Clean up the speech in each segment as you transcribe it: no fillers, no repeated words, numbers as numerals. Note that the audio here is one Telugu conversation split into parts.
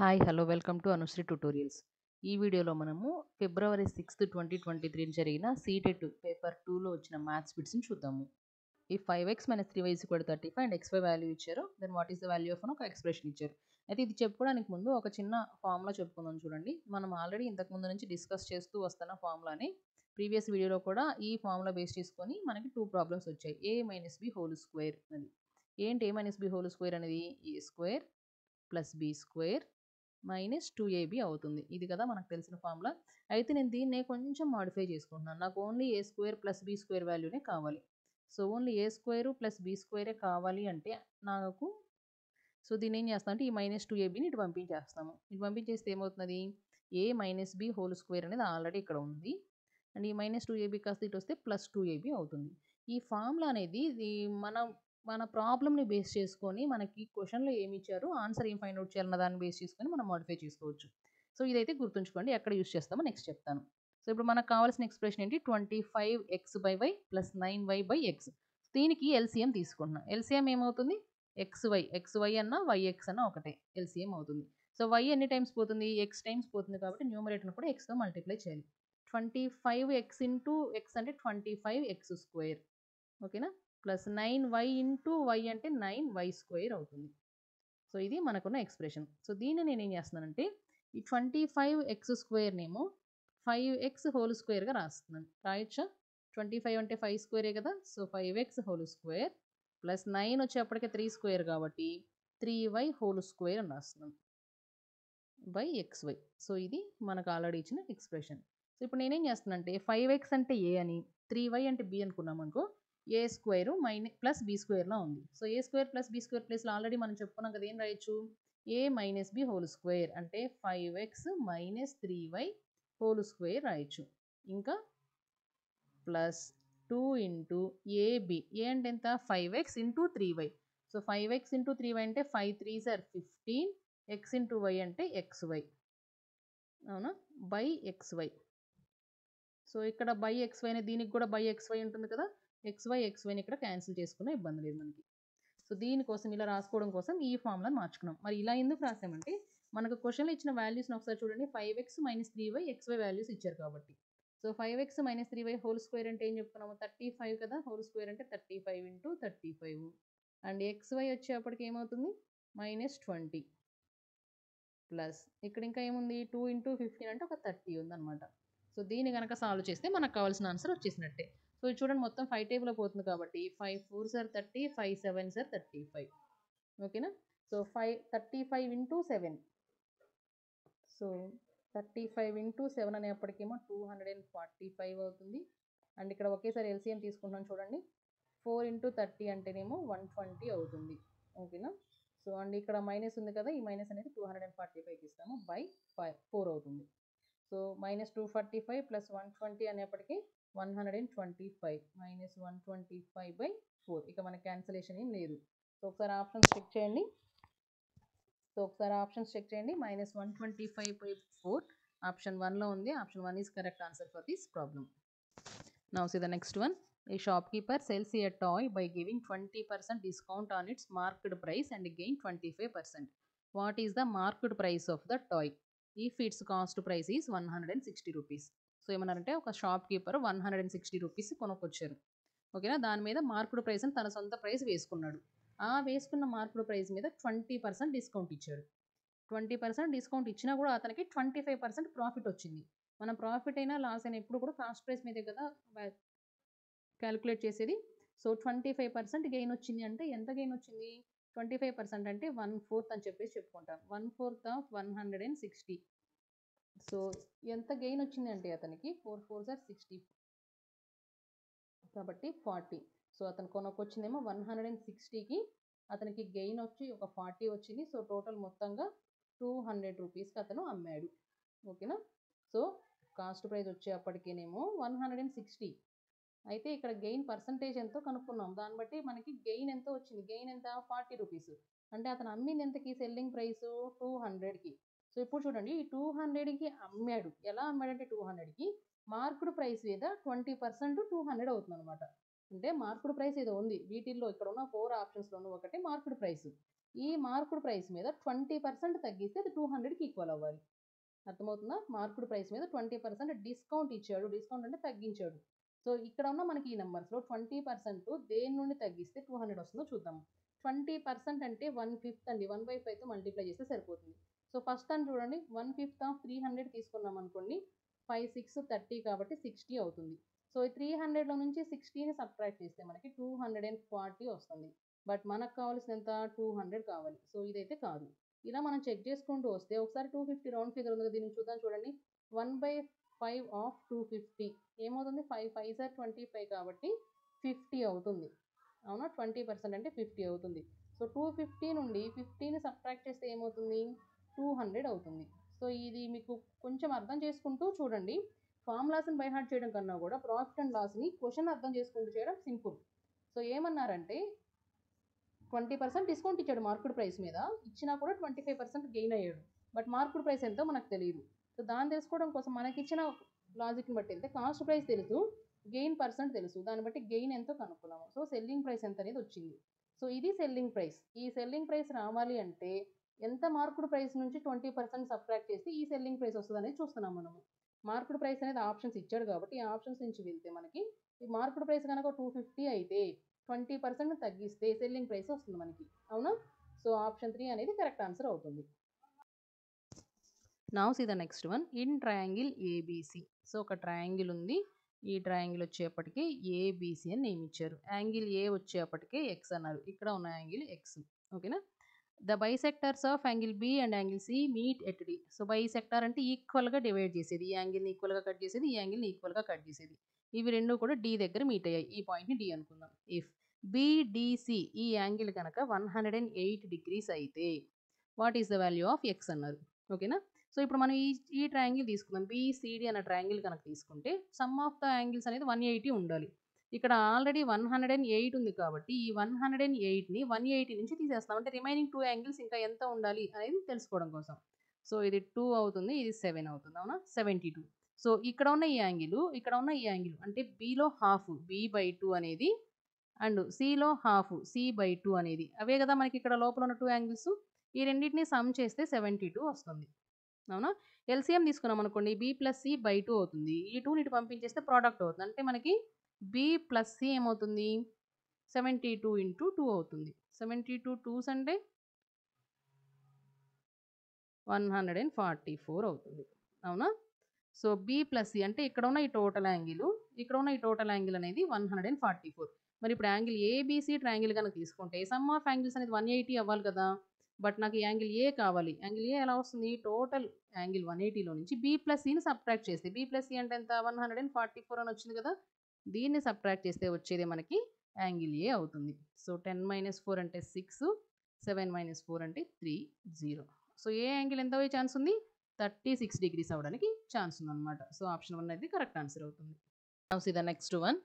Hi hello welcome to Anusri tutorials. ఈ వీడియోలో మనము ఫిబ్రవరి 6, 2023 జరిగిన సీటెట్ పేపర్ 2లో వచ్చిన మ్యాథ్స్ బిట్స్ని చూద్దాము. ఈ 5x - 3y = 35 and xy value ఇచ్చారు. Then what is the value of అని ఒక ఎక్స్ప్రెషన్ ఇచ్చారు. అయితే ఇది చెప్పుకోవడానికి ముందు ఒక చిన్న ఫార్ములా చెప్పుకుందాం చూడండి. మనం ఆల్రెడీ ఇంతకుముందు నుంచి డిస్కస్ చేస్తూ వస్తున్న ఫార్ములాని ప్రీవియస్ వీడియోలో కూడా ఈ ఫార్ములా బేస్ చేసుకొని మనకి 2 ప్రాబ్లమ్స్ వచ్చాయి. a - b హోల్ స్క్వేర్ అని. ఏంటి a - b హోల్ స్క్వేర్ అనేది? a square plus b square minus 2ab అవుతుంది. ఇది కదా మనకు తెలిసిన ఫార్ములా. అయితే నేను దీన్నే కొంచెం మాడిఫై చేసుకుంటున్నాను. నాకు only a square plus b square వాల్యూనే కావాలి. So only a square plus b స్క్వేరే కావాలి అంటే నాకు దీన్ని ఏం చేస్తాం అంటే ఈ మైనస్ 2abని ఇటు పంపించేస్తాము. ఇటు పంపించేస్తే ఏమవుతుంది? a - b హోల్ స్క్వేర్ అనేది ఆల్రెడీ ఇక్కడ ఉంది. అండ్ ఈ మైనస్ 2ab కాస్త ఇటు వస్తే ప్లస్ 2ab అవుతుంది. ఈ ఫార్ములా అనేది మన ప్రాబ్లమ్ని బేస్ చేసుకొని మనకి క్వశ్చన్లో ఏమి ఇచ్చారు, ఆన్సర్ ఏం ఫైండ్ అవుట్ చేయాలన్న దాన్ని బేస్ చేసుకొని మనం మోడిఫై చేసుకోవచ్చు. సో ఇదైతే గుర్తుంచుకోండి. ఎక్కడ యూస్ చేస్తామో నెక్స్ట్ చెప్తాను. సో ఇప్పుడు మనకు కావాల్సిన ఎక్స్ప్రెషన్ ఏంటి? 25x/y plus 9y/x. దీనికి ఎల్సిఎం తీసుకుంటున్నాం. ఎల్సిఎం ఏమవుతుంది? xy అన్న yx అన్న ఒకటే, ఎల్సిఎం అవుతుంది. సో y ఎన్ని టైమ్స్ పోతుంది? x టైమ్స్ పోతుంది కాబట్టి న్యూమరేటర్ని కూడా xతో మల్టిప్లై చేయాలి. 25x ఇంటూ x అంటే 25x². ఓకేనా? ప్లస్ 9y ఇంటూ y అంటే 9y² అవుతుంది. సో ఇది మనకున్న ఎక్స్ప్రెషన్. సో దీన్ని నేను ఏం చేస్తున్నానంటే ఈ 25x² నేమో 5x హోల్ స్క్వేర్గా రాస్తున్నాను. రాయొచ్చా? 25 అంటే 5² కదా. So 5x whole square plus 9 వచ్చేప్పటికే 3² కాబట్టి 3y హోల్ స్క్వేర్ అని రాస్తున్నాను బై xy. సో ఇది మనకు ఆల్రెడీ ఇచ్చిన ఎక్స్ప్రెషన్. సో ఇప్పుడు నేనేం చేస్తున్నాను అంటే 5x అంటే a అని, 3y అంటే b అనుకున్నాం అనుకో, a స్క్వేర్ ప్లస్ b స్క్వేర్లా ఉంది. So a square plus b square ప్లేస్లో ఆల్రెడీ మనం చెప్పుకున్నాం కదా, ఏం రాయొచ్చు? a - b హోల్ స్క్వేర్ అంటే 5x - 3y హోల్ స్క్వేర్ రాయొచ్చు. ఇంకా ప్లస్ 2 ఇంటూ ab. a అంటే ఎంత? 5x into 3y. So 5x into 3y అంటే 5 3s are 15, x into y అంటే xy. అవునా? By xy. సో ఇక్కడ బై xy అనేది దీనికి కూడా బై xy ఉంటుంది కదా. xyని ఇక్కడ క్యాన్సిల్ చేసుకునే ఇబ్బంది లేదు మనకి. సో దీనికోసం ఇలా రాసుకోవడం కోసం ఈ ఫార్ములాని మార్చుకున్నాం. మరి ఇలా ఎందుకు రాసామంటే మనకు క్వశ్చన్లో ఇచ్చిన వాల్యూస్ని ఒకసారి చూడండి. 5x - 3y xy వాల్యూస్ ఇచ్చారు కాబట్టి. So 5x - 3y whole square అంటే ఏం చెప్పుకున్నాము? 35 కదా. హోల్ స్క్వేర్ అంటే 35 ఇంటూ 35. అండ్ xy వచ్చేప్పటికి ఏమవుతుంది? -20 ప్లస్ ఇక్కడ ఇంకా ఏముంది? 2 ఇంటూ 15 అంటే ఒక 30 ఉందన్నమాట. సో దీన్ని కనుక సాల్వ్ చేస్తే మనకు కావాల్సిన ఆన్సర్ వచ్చేసినట్టే. సో ఇది చూడండి, మొత్తం 5 టేబుల్లో పోతుంది కాబట్టి 5 4s are 30, 5 7s are 35. ఓకేనా? So 35 into 7. సో 35 ఇంటూ 7 అనేప్పటికేమో 245 అవుతుంది. అండ్ ఇక్కడ ఒకేసారి ఎల్సిఎం తీసుకుంటున్నాం చూడండి. 4 ఇంటూ 30 అంటేనేమో 120 అవుతుంది. ఓకేనా? సో అండ్ ఇక్కడ మైనస్ ఉంది కదా, ఈ మైనస్ అనేది 245కి ఇస్తాము బై 4 అవుతుంది. సో -245 ప్లస్ 120 అనేప్పటికీ 125 -125/4. ఇక మన క్యాన్సిలేషన్ ఏం లేదు. సో ఒకసారి ఆప్షన్స్ చెక్ చేయండి. -125/4 ఆప్షన్ 1లో ఉంది. Option 1 is correct answer for this problem. Now see the next one. A shopkeeper sells a toy by giving 20% discount on its marked price and gain 25%. What is the marked price of the toy if its cost price is 160 rupees? So ఏమన్నారంటే ఒక షాప్ కీపర్ 160 రూపీస్ కొనుక్కొచ్చారు. ఓకేనా? దాని మీద మార్కుడ్ ప్రైస్ అని తన సొంత ప్రైస్ వేసుకున్నాడు. ఆ వేసుకున్న మార్కుడ్ ప్రైస్ మీద 20% డిస్కౌంట్ ఇచ్చాడు. 20% డిస్కౌంట్ ఇచ్చినా కూడా అతనికి 25% ప్రాఫిట్ వచ్చింది. మనం ప్రాఫిట్ అయినా లాస్ అయినా ఎప్పుడు కూడా కాస్ట్ ప్రైస్ మీదే కదా క్యాలిక్యులేట్ చేసేది. సో 25% గెయిన్ వచ్చింది అంటే ఎంత గెయిన్ వచ్చింది? 25% అంటే 1/4 అని చెప్పేసి చెప్పుకుంటాం. 1/4 ఆఫ్ 160. సో ఎంత గెయిన్ వచ్చింది అంటే అతనికి 4 4s are 60 కాబట్టి 40. సో అతను కొనుక్కొచ్చిందేమో 160కి, అతనికి గెయిన్ వచ్చి ఒక 40 వచ్చింది. సో టోటల్ మొత్తంగా 200 రూపీస్కి అతను అమ్మాడు. ఓకేనా? సో కాస్ట్ ప్రైస్ వచ్చేప్పటికేనేమో 160. అయితే ఇక్కడ గెయిన్ పర్సంటేజ్ ఎంతో కనుక్కున్నాం. దాన్ని బట్టి మనకి గెయిన్ ఎంత వచ్చింది? గెయిన్ ఎంత? 40 రూపీస్. అంటే అతను అమ్మింది ఎంతకి? Selling price 200కి. సో ఇప్పుడు చూడండి, ఈ 200కి అమ్మాడు. ఎలా అమ్మాడంటే 200కి మార్కుడ్ ప్రైస్ మీద 20% 200 అవుతుంది అనమాట. అంటే మార్కుడ్ ప్రైస్ ఏదో ఉంది వీటిల్లో, ఇక్కడ ఉన్న 4 ఆప్షన్స్లోనూ ఒకటి మార్కుడ్ ప్రైస్. ఈ మార్కుడ్ ప్రైస్ మీద 20% తగ్గిస్తే అది 200కి ఈక్వల్ అవ్వాలి. అర్థమవుతుందా? మార్కుడ్ ప్రైస్ మీద 20% డిస్కౌంట్ ఇచ్చాడు. డిస్కౌంట్ అంటే తగ్గించాడు. సో ఇక్కడ ఉన్న మనకి ఈ నెంబర్స్లో 20% దేని నుండి తగ్గిస్తే 200 వస్తుందో చూద్దాం. 20% అంటే 1/5 అండి. 1/5తో మల్టిప్లై చేస్తే సరిపోతుంది. సో ఫస్ట్ అని చూడండి, 1/5 ఆఫ్ 300 తీసుకున్నాం అనుకోండి, 5 6 30 కాబట్టి 60 అవుతుంది. సో ఈ 300లో నుంచి 60ని సబ్ట్రాక్ట్ చేస్తే మనకి 240 వస్తుంది. బట్ మనకు కావాల్సిన ఎంత, 200 కావాలి. సో ఇదైతే కాదు. ఇలా మనం చెక్ చేసుకుంటూ వస్తే ఒకసారి 250 రౌండ్ ఫిగర్ ఉంది కదా, దీన్ని చూద్దాం చూడండి. 1/5 ఆఫ్ 250 ఏమవుతుంది, 5 5 సార్ 25 కాబట్టి 50 అవుతుంది. అవునా, 20% అంటే 50 అవుతుంది. సో 250 నుండి 50ని సబ్ట్రాక్ట్ చేస్తే ఏమవుతుంది, 200 అవుతుంది. సో ఇది మీకు కొంచెం అర్థం చేసుకుంటూ చూడండి. ఫార్ములాస్ని బై హార్ట్ చేయడం కన్నా కూడా ప్రాఫిట్ అండ్ లాస్ని క్వశ్చన్ అర్థం చేసుకుంటూ చేయడం సింపుల్. సో ఏమన్నారంటే 20% డిస్కౌంట్ ఇచ్చాడు మార్కెట్ ప్రైస్ మీద, ఇచ్చినా కూడా 25% గెయిన్ అయ్యాడు. బట్ మార్కెట్ ప్రైస్ ఎంతో మనకు తెలియదు. సో దాన్ని తెలుసుకోవడం కోసం మనకి ఇచ్చిన లాజిక్ని బట్టి వెళ్తే కాస్ట్ ప్రైస్ తెలుసు, గెయిన్ పర్సెంట్ తెలుసు, దాన్ని బట్టి గెయిన్ ఎంతో కనుక్కున్నాము. సో సెల్లింగ్ ప్రైస్ ఎంత అనేది వచ్చింది. సో ఇది సెల్లింగ్ ప్రైస్. ఈ సెల్లింగ్ ప్రైస్ రావాలి అంటే ఎంత మార్కెట్ ప్రైస్ నుంచి 20% సబ్ట్రాక్ట్ చేసి ఈ సెల్లింగ్ ప్రైస్ వస్తుంది అనేది చూస్తున్నాం మనము. మార్కెట్ ప్రైస్ అనేది ఆప్షన్స్ ఇచ్చాడు కాబట్టి ఈ ఆప్షన్స్ నుంచి వెళ్తే మనకి ఈ మార్కెట్ ప్రైస్ కనుక 250 అయితే 20% తగ్గిస్తే సెల్లింగ్ ప్రైస్ వస్తుంది మనకి. అవునా? సో ఆప్షన్ 3 అనేది కరెక్ట్ ఆన్సర్ అవుతుంది. Now see the next one. In triangle ABC. So ఒక ట్రయాంగిల్ ఉంది. ఈ ట్రయాంగిల్ వచ్చేప్పటికి ఏబిసి అని నేమ్ ఇచ్చారు. యాంగిల్ ఏ వచ్చేప్పటికే ఎక్స్ అన్నారు. ఇక్కడ ఉన్న యాంగిల్ ఎక్స్. ఓకేనా? The bisectors of angle B and angle C meet at D. So bisector అంటే ఈక్వల్గా డివైడ్ చేసేది. ఈ యాంగిల్ని ఈక్వల్గా కట్ చేసేది, ఈ యాంగిల్ని ఈక్వల్గా కట్ చేసేది. ఇవి రెండు కూడా డి దగ్గర మీట్ అయ్యాయి. ఈ పాయింట్ని డి అనుకుందాం. ఇఫ్ బిడిసి ఈ యాంగిల్ కనుక 108 డిగ్రీస్ అయితే what is the value of X అన్నారు. ఓకేనా? సో ఇప్పుడు మనం ఈ ట్రయాంగిల్ తీసుకుందాం. బిసిడి అన్న ట్రయాంగిల్ కనుక తీసుకుంటే సమ్ ఆఫ్ ద యాంగిల్స్ అనేది 180 ఉండాలి. ఇక్కడ ఆల్రెడీ 108 ఉంది కాబట్టి ఈ 108ని 180 నుంచి తీసేస్తాం. అంటే రిమైనింగ్ 2 యాంగిల్స్ ఇంకా ఎంత ఉండాలి అనేది తెలుసుకోవడం కోసం. సో ఇది 2 అవుతుంది, ఇది 7 అవుతుంది. అవునా? 72. సో ఇక్కడ ఉన్న ఈ యాంగిల్, ఇక్కడ ఉన్న ఈ యాంగిల్ అంటే బిలో హాఫ్ b/2 అనేది అండ్ సిలో హాఫ్ c/2 అనేది అవే కదా మనకి ఇక్కడ లోపల ఉన్న 2 యాంగిల్స్. ఈ రెండింటిని సమ్ చేస్తే 72 వస్తుంది. అవునా? ఎల్సిఎం తీసుకున్నాం అనుకోండి, b + c/2 అవుతుంది. ఈ 2 ఇటు పంపించేస్తే ప్రోడక్ట్ అవుతుంది. అంటే మనకి b + c ఏమవుతుంది, 72 × 2 అవుతుంది. 72 2s అంటే 144 అవుతుంది. అవునా? సో b + c అంటే ఇక్కడ ఉన్న ఈ టోటల్ యాంగిల్, ఇక్కడ ఉన్న ఈ టోటల్ యాంగిల్ అనేది 144. మరి ఇప్పుడు యాంగిల్ ఏబిసి ట్రయాంగిల్ కనుక తీసుకుంటే సమ్ ఆఫ్ యాంగిల్స్ అనేది 180 అవ్వాలి కదా. బట్ నాకు ఈ యాంగిల్ ఏ కావాలి. యాంగిల్ ఏ ఎలా వస్తుంది, టోటల్ యాంగిల్ 180లో నుంచి b + cని సబ్ట్రాక్ట్ చేస్తే b + c అంటే ఎంత, 144 అని వచ్చింది కదా. దీన్ని సబ్ట్రాక్ట్ చేస్తే వచ్చేది మనకి యాంగిల్ ఏ అవుతుంది. సో 10 - 4 అంటే 6, 7 - 4 అంటే 3 0. సో ఏ యాంగిల్ ఎంత అయ్యే ఛాన్స్ ఉంది, 36 డిగ్రీస్ అవ్వడానికి ఛాన్స్ ఉందన్నమాట. సో ఆప్షన్ 1 అనేది కరెక్ట్ ఆన్సర్ అవుతుంది. Now see the next one.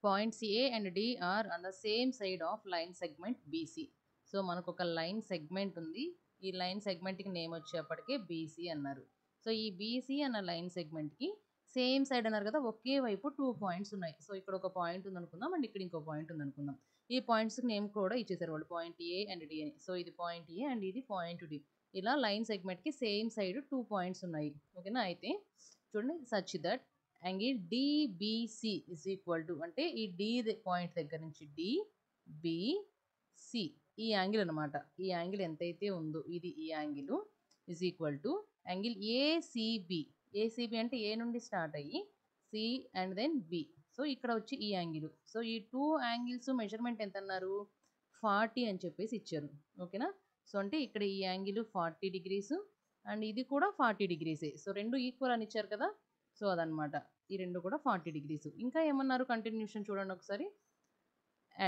Points A and D are on the same side of line segment BC. So మనకు ఒక లైన్ సెగ్మెంట్ ఉంది. ఈ లైన్ సెగ్మెంట్కి నేమ్ వచ్చేప్పటికే బీసీ అన్నారు. సో ఈ బీసీ అన్న లైన్ సెగ్మెంట్కి సేమ్ సైడ్ అన్నారు కదా, ఒకే వైపు 2 పాయింట్స్ ఉన్నాయి. సో ఇక్కడ ఒక పాయింట్ ఉంది అనుకుందాం అండ్ ఇక్కడ ఇంకో పాయింట్ ఉంది అనుకుందాం. ఈ పాయింట్స్కి నేమ్ కూడా ఇచ్చేసారు వాళ్ళు, పాయింట్ ఏ అండ్ డి అని. సో ఇది పాయింట్ ఏ అండ్ ఇది పాయింట్ డి. ఇలా లైన్ సెగ్మెంట్కి సేమ్ సైడ్ 2 పాయింట్స్ ఉన్నాయి. ఓకేనా? అయితే చూడండి, such that angle DBC is equal to, అంటే ఈ డి పాయింట్ దగ్గర నుంచి డిబిసి ఈ యాంగిల్ అనమాట. ఈ యాంగిల్ ఎంతైతే ఉందో ఇది ఈ angle is equal to angle ACB. ACB అంటే ఏ నుండి స్టార్ట్ అయ్యి C and then B. So ఇక్కడ వచ్చి ఈ యాంగిల్. సో ఈ 2 యాంగిల్స్ మెజర్మెంట్ ఎంత అన్నారు, 40 అని చెప్పేసి ఇచ్చారు. ఓకేనా? సో అంటే ఇక్కడ ఈ యాంగిల్ 40 డిగ్రీస్ అండ్ ఇది కూడా 40 డిగ్రీసే. సో రెండు ఈక్వల్ అని ఇచ్చారు కదా. సో అదనమాట, ఈ రెండు కూడా 40 డిగ్రీస్. ఇంకా ఏమన్నారు, కంటిన్యూషన్ చూడండి ఒకసారి.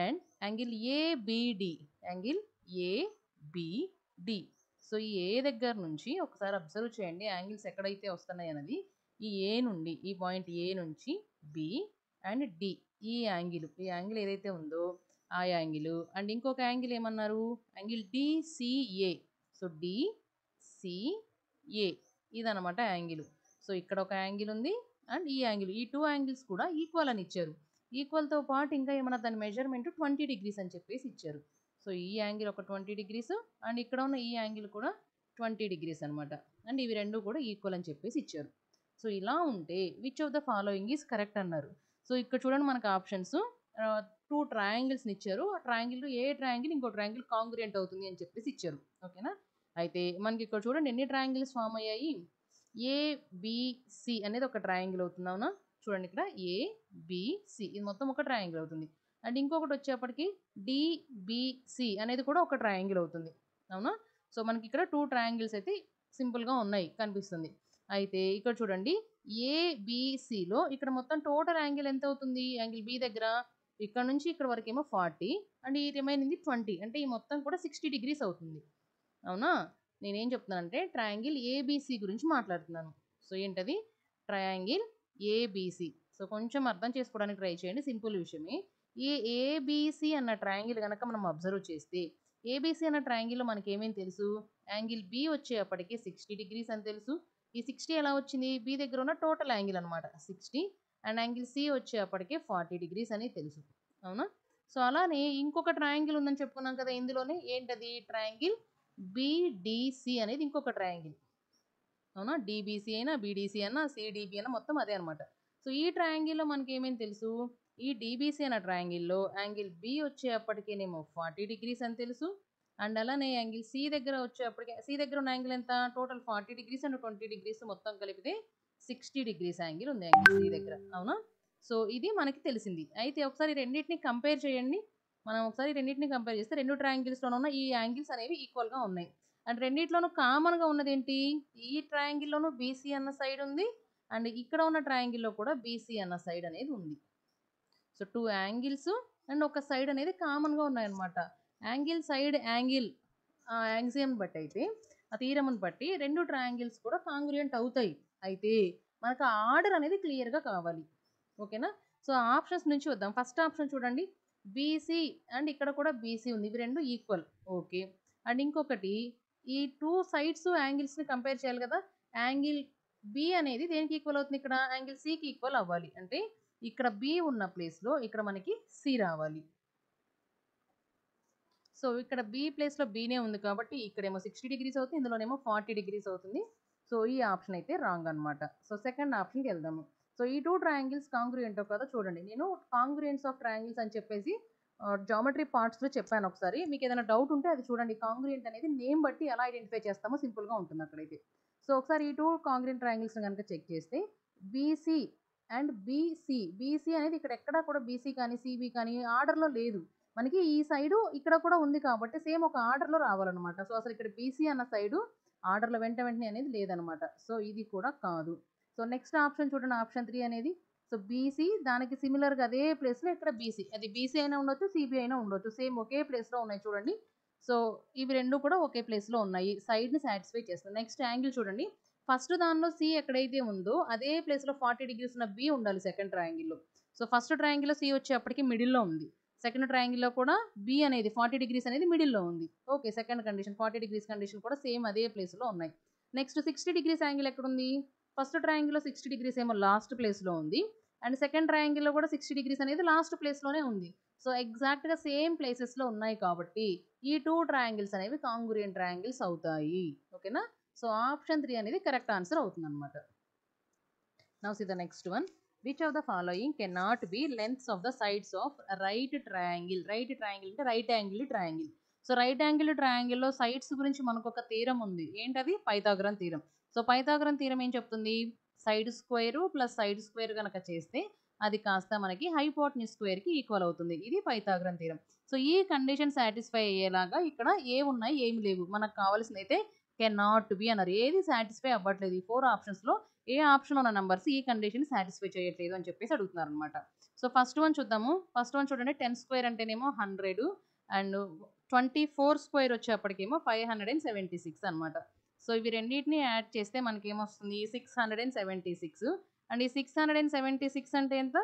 And angle ABD, angle ABD. So ఈ ఏ దగ్గర నుంచి ఒకసారి అబ్జర్వ్ చేయండి యాంగిల్స్ ఎక్కడైతే వస్తున్నాయి అన్నది. ఈ ఏ నుండి, ఈ పాయింట్ ఏ నుంచి బి అండ్ డి, ఈ యాంగిల్ ఏదైతే ఉందో ఆ యాంగిల్. అండ్ ఇంకొక యాంగిల్ ఏమన్నారు, యాంగిల్ డిసిఏ. సో డిసిఏ ఇదనమాట యాంగిల్. సో ఇక్కడ ఒక యాంగిల్ ఉంది అండ్ ఈ యాంగిల్, ఈ 2 యాంగిల్స్ కూడా ఈక్వల్ అని ఇచ్చారు. ఈక్వల్తో పాటు ఇంకా ఏమన్నా దాని మెజర్మెంట్ 20 డిగ్రీస్ అని చెప్పేసి ఇచ్చారు. సో ఈ యాంగిల్ ఒక 20 degrees అండ్ ఇక్కడ ఉన్న ఈ యాంగిల్ కూడా 20 degrees అనమాట. అండ్ ఇవి రెండు కూడా ఈక్వల్ అని చెప్పేసి ఇచ్చారు. సో ఇలా ఉంటే which of the following is correct అన్నారు. సో ఇక్కడ చూడండి మనకు ఆప్షన్స్ 2 ట్రయాంగిల్స్ని ఇచ్చారు. ఆ ట్రయాంగిల్ ఏ ట్రయాంగిల్ ఇంకో ట్రయాంగిల్ కాంగ్రుయెంట్ అవుతుంది అని చెప్పేసి ఇచ్చారు. ఓకేనా. అయితే మనకి ఇక్కడ చూడండి ఎన్ని ట్రయాంగిల్స్ ఫామ్ అయ్యాయి. ఏబిసి అనేది ఒక ట్రయాంగిల్ అవుతుంది. అవునా. చూడండి ఇక్కడ ఏబిసి ఇది మొత్తం ఒక ట్రయాంగిల్ అవుతుంది. అండ్ ఇంకొకటి వచ్చేప్పటికి డిబిసి అనేది కూడా ఒక ట్రయాంగిల్ అవుతుంది. అవునా. సో మనకి ఇక్కడ 2 ట్రయాంగిల్స్ అయితే సింపుల్గా ఉన్నాయి కనిపిస్తుంది. అయితే ఇక్కడ చూడండి ఏబిసిలో ఇక్కడ మొత్తం టోటల్ యాంగిల్ ఎంత అవుతుంది. యాంగిల్ బి దగ్గర ఇక్కడ నుంచి ఇక్కడ వరకు ఏమో 40 అండ్ ఈ రిమైనింగ్ 20 అంటే ఈ మొత్తం కూడా 60 degrees అవుతుంది. అవునా. నేనేం చెప్తున్నానంటే ట్రయాంగిల్ ఏబిసి గురించి మాట్లాడుతున్నాను. సో ఏంటది ట్రయాంగిల్ ఏబిసి. సో కొంచెం అర్థం చేసుకోవడానికి ట్రై చేయండి, సింపుల్ విషయమే. ఈ ఏబిసి అన్న ట్రయాంగిల్ కనుక మనం అబ్జర్వ్ చేస్తే ఏబిసి అన్న ట్రయాంగిల్లో మనకి ఏమేమి తెలుసు. యాంగిల్ బి వచ్చేప్పటికి 60 degrees అని తెలుసు. ఈ 60 ఎలా వచ్చింది. బి దగ్గర ఉన్న టోటల్ యాంగిల్ అనమాట 60 అండ్ యాంగిల్ సి వచ్చేప్పటికి 40 degrees అని తెలుసు. అవునా. సో అలానే ఇంకొక ట్రయాంగిల్ ఉందని చెప్పుకున్నాం కదా ఇందులోనే. ఏంటది ట్రయాంగిల్ బిడిసి అనేది ఇంకొక ట్రయాంగిల్. అవునా. డిబిసి అయినా బీడీసీ అయినా సిడిబి అయినా మొత్తం అదే అనమాట. సో ఈ ట్రయాంగిల్లో మనకి ఏమేమి తెలుసు. ఈ డిబిసి అన్న ట్రయాంగిల్లో యాంగిల్ బి వచ్చేప్పటికేనేమో 40 degrees అని తెలుసు. అండ్ అలానే యాంగిల్ సి దగ్గర వచ్చేప్పటికి సి దగ్గర ఉన్న యాంగిల్ ఎంత టోటల్ 40 degrees అండ్ 20 degrees మొత్తం కలిపితే 60 degrees యాంగిల్ ఉంది యాంగిల్ సి దగ్గర. అవునా. సో ఇది మనకి తెలిసింది. అయితే ఒకసారి రెండింటిని కంపేర్ చేయండి. మనం ఒకసారి రెండింటిని కంపేర్ చేస్తే రెండు ట్రయాంగిల్స్లోనూ ఉన్న ఈ యాంగిల్స్ అనేవి ఈక్వల్గా ఉన్నాయి. అండ్ రెండిట్లోనూ కామన్గా ఉన్నది ఏంటి. ఈ ట్రయాంగిల్లోనూ బీసీ అన్న సైడ్ ఉంది అండ్ ఇక్కడ ఉన్న ట్రయాంగిల్లో కూడా బీసీ అన్న సైడ్ అనేది ఉంది. సో 2 యాంగిల్స్ అండ్ ఒక సైడ్ అనేది కామన్గా ఉన్నాయన్నమాట. యాంగిల్ సైడ్ యాంగిల్ యాంగ్జియం బట్టి అయితే ఆ తీరమును బట్టి రెండు ట్రయాంగిల్స్ కూడా కాంగ్రుయెంట్ అవుతాయి. అయితే మనకు ఆర్డర్ అనేది క్లియర్గా కావాలి. ఓకేనా. సో ఆప్షన్స్ నుంచి వద్దాం. ఫస్ట్ ఆప్షన్ చూడండి బీసీ అండ్ ఇక్కడ కూడా బీసీ ఉంది. ఇవి రెండు ఈక్వల్. ఓకే. అండ్ ఇంకొకటి ఈ 2 సైడ్స్ యాంగిల్స్ని కంపేర్ చేయాలి కదా. యాంగిల్ బి అనేది దేనికి ఈక్వల్ అవుతుంది. ఇక్కడ యాంగిల్ సికి ఈక్వల్ అవ్వాలి. అంటే ఇక్కడ బి ఉన్న ప్లేస్లో ఇక్కడ మనకి సి రావాలి. సో ఇక్కడ బి ప్లేస్లో బీనే ఉంది కాబట్టి ఇక్కడేమో 60 degrees అవుతుంది, ఇందులోనేమో 40 degrees అవుతుంది. సో ఈ ఆప్షన్ అయితే రాంగ్ అనమాట. సో సెకండ్ ఆప్షన్కి వెళ్దాము. సో ఈ 2 ట్రయాంగిల్స్ కాంగ్రుయెంటో కదా చూడండి. నేను కాంగ్రుయెన్స్ ఆఫ్ ట్రయాంగిల్స్ అని చెప్పేసి జామెట్రీ పార్ట్స్లో చెప్పాను ఒకసారి. మీకు ఏదైనా డౌట్ ఉంటే అది చూడండి. కాంగ్రుయెంట్ అనేది నేమ్ బట్టి ఎలా ఐడెంటిఫై చేస్తామో సింపుల్గా ఉంటుంది అక్కడైతే. సో ఒకసారి ఈ 2 కాంగ్రుయెంట్ ట్రయాంగిల్స్ని కనుక చెక్ చేస్తే బీసీ అండ్ బీసీ అనేది ఇక్కడ ఎక్కడా కూడా బీసీ కానీ సిబి కానీ ఆర్డర్లో లేదు. మనకి ఈ సైడు ఇక్కడ కూడా ఉంది కాబట్టి సేమ్ ఒక ఆర్డర్లో రావాలన్నమాట. సో అసలు ఇక్కడ బీసీ అన్న సైడు ఆర్డర్లో వెంటనే అనేది లేదనమాట. సో ఇది కూడా కాదు. సో నెక్స్ట్ ఆప్షన్ చూడండి ఆప్షన్ 3 అనేది. సో బీసీ దానికి సిమిలర్గా అదే ప్లేస్లో ఇక్కడ బీసీ, అది బీసీ అయినా ఉండొచ్చు సిబి అయినా ఉండొచ్చు, సేమ్ ఒకే ప్లేస్లో ఉన్నాయి చూడండి. సో ఇవి రెండు కూడా ఒకే ప్లేస్లో ఉన్నాయి, సైడ్ని సాటిస్ఫై చేస్తుంది. నెక్స్ట్ యాంగిల్ చూడండి. ఫస్ట్ దానిలో సి ఎక్కడైతే ఉందో అదే ప్లేస్లో 40 degrees ఉన్న బి ఉండాలి సెకండ్ ట్రయాంగిల్లో. సో ఫస్ట్ ట్రయాంగిల్లో సి వచ్చేప్పటికి మిడిల్లో ఉంది. సెకండ్ ట్రయాంగిల్లో కూడా బి అనేది 40 degrees అనేది మిడిల్లో ఉంది. Okay. Second condition 40 degrees condition కూడా సేమ్ అదే ప్లేస్లో ఉన్నాయి. నెక్స్ట్ 60 degrees యాంగిల్ ఎక్కడుంది. ఫస్ట్ ట్రయాంగిల్లో 60 degrees ఏమో లాస్ట్ ప్లేస్లో ఉంది అండ్ సెకండ్ ట్రయాంగిల్లో కూడా 60 degrees అనేది లాస్ట్ ప్లేస్లోనే ఉంది. సో ఎగ్జాక్ట్గా సేమ్ ప్లేసెస్లో ఉన్నాయి కాబట్టి ఈ 2 ట్రయాంగిల్స్ అనేవి కాంగ్రుయెంట్ ట్రయాంగిల్స్ అవుతాయి. ఓకేనా. సో ఆప్షన్ 3 అనేది కరెక్ట్ ఆన్సర్ అవుతుంది అనమాట. Now see the next one. Which of the following can not be lengths of the sides of right triangle. Right triangle అంటే right angle triangle. So right angle ట్రయాంగిల్లో సైడ్స్ గురించి మనకు ఒక థీరం ఉంది. ఏంటది Pythagorean theorem. So Pythagorean theorem ఏం చెప్తుంది. Side square plus side square కనుక చేస్తే అది కాస్త మనకి హైపోటెన్యూస్ స్క్వేర్కి ఈక్వల్ అవుతుంది. ఇది పైథాగరన్ థీరం. సో ఈ కండిషన్ సాటిస్ఫై అయ్యేలాగా ఇక్కడ ఏమి ఉన్నాయి ఏమి లేవు. మనకు కావాల్సింది అయితే కెన్ నాట్ బి అన్నారు. ఏది సాటిస్ఫై అవ్వట్లేదు. ఈ 4 ఆప్షన్స్లో ఏ ఆప్షన్ ఉన్న నెంబర్స్ ఈ కండిషన్ సాటిస్ఫై చేయట్లేదు అని చెప్పేసి అడుగుతున్నారు అనమాట. సో ఫస్ట్ వన్ చూద్దాము. ఫస్ట్ వన్ చూడండి 10 స్క్వేర్ అంటేనేమో 100 అండ్ 24 స్క్వేర్ వచ్చేప్పటికేమో 576 అనమాట. సో ఇవి రెండింటిని యాడ్ చేస్తే మనకి ఏమొస్తుంది 676 అండ్ ఈ 676 అంటే ఎంత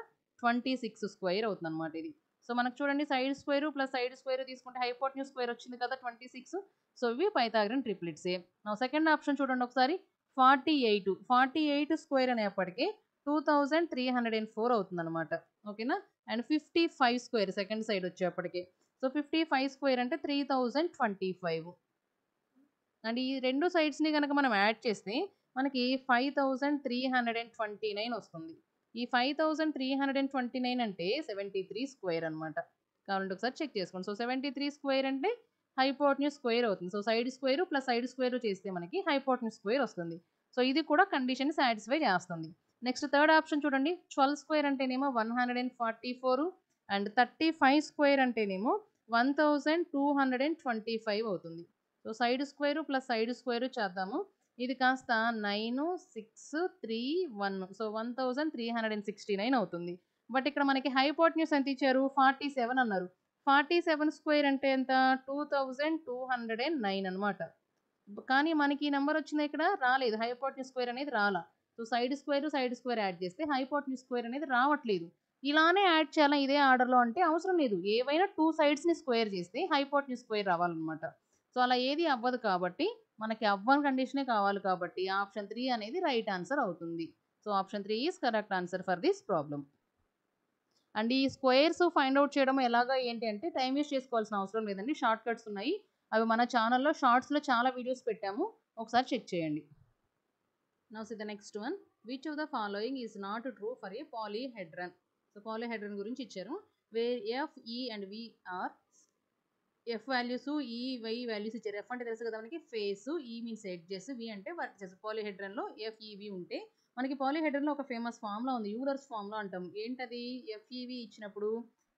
26 స్క్వేర్ అవుతుంది అనమాట ఇది. సో మనకు చూడండి side square plus side square తీసుకుంటే హైపోటెన్యూస్ స్క్వేర్ వచ్చింది కదా 26. సో ఇవి పైథాగరన్ ట్రిప్లెట్సే. నా సెకండ్ ఆప్షన్ చూడండి ఒకసారి 48 స్క్వేర్ అనేప్పటికీ 2304 అవుతుంది అనమాట. ఓకేనా. అండ్ 55 స్క్వేర్ సెకండ్ సైడ్ వచ్చేప్పటికి సో 55 స్క్వేర్ అంటే 3025. అండ్ ఈ రెండు సైడ్స్ని కనుక మనం యాడ్ చేస్తే మనకి 5329 వస్తుంది. ఈ 5329 అంటే 73 స్క్వేర్ అనమాట. కావాలంటే ఒకసారి చెక్ చేసుకోండి. సో 73 స్క్వేర్ అంటే హైపోటెన్యూస్ స్క్వేర్ అవుతుంది. So side square plus side square చేస్తే మనకి హైపోటెన్యూస్ స్క్వేర్ వస్తుంది. సో ఇది కూడా కండిషన్ సాటిస్ఫై చేస్తుంది. నెక్స్ట్ థర్డ్ ఆప్షన్ చూడండి. 12 స్క్వేర్ అంటేనేమో 144 అండ్ 35 స్క్వేర్ అంటేనేమో 1225 అవుతుంది. So side square plus side square చేద్దాము. ఇది కాస్త 9 6 3 1 సో 1369 అవుతుంది. బట్ ఇక్కడ మనకి హైపోటెన్యూస్ ఎంత ఇచ్చారు? 47 అన్నారు. 47 స్క్వేర్ అంటే ఎంత? 2209 అనమాట. కానీ మనకి ఈ నెంబర్ వచ్చింది ఇక్కడ రాలేదు. హైపోటెన్యూస్ స్క్వేర్ అనేది రాలా. సో సైడ్ స్క్వేర్ యాడ్ చేస్తే హైపోటెన్యూస్ స్క్వేర్ అనేది రావట్లేదు. ఇలానే యాడ్ చేయాలా ఇదే ఆర్డర్లో అంటే అవసరం లేదు. ఏవైనా 2 సైడ్స్ని స్క్వేర్ చేస్తే హైపోటెన్యూస్ స్క్వేర్ రావాలన్నమాట. సో అలా ఏది అవ్వదు కాబట్టి మనకి అవ్వని కండిషనే కావాలి కాబట్టి ఆప్షన్ 3 అనేది రైట్ ఆన్సర్ అవుతుంది. So option 3 is correct answer for this problem. And ఈ స్క్వేర్స్ ఫైండ్ అవుట్ చేయడం ఎలాగా ఏంటి అంటే టైం వేస్ట్ చేసుకోవాల్సిన అవసరం లేదండి. షార్ట్ కట్స్ ఉన్నాయి. అవి మన ఛానల్లో షార్ట్స్లో చాలా వీడియోస్ పెట్టాము. ఒకసారి చెక్ చేయండి. Now see the next one. Which of the following is not true for a polyhedron. So polyhedron గురించి ఇచ్చారు. Where F E and V are F values ఈ వై వాల్యూస్ ఇచ్చారు. ఎఫ్ అంటే తెలుసు కదా మనకి ఫేస్, ఈ మీన్స్ ఎడ్జెస్, వి అంటే వర్టిసెస్. పాలీహెడ్రన్లో ఎఫ్ఈవి ఉంటే మనకి పాలీహెడ్రన్లో ఒక ఫేమస్ ఫార్ములా ఉంది. యూలర్స్ ఫార్ములా అంటాం. ఏంటది? ఎఫ్ఈవి ఇచ్చినప్పుడు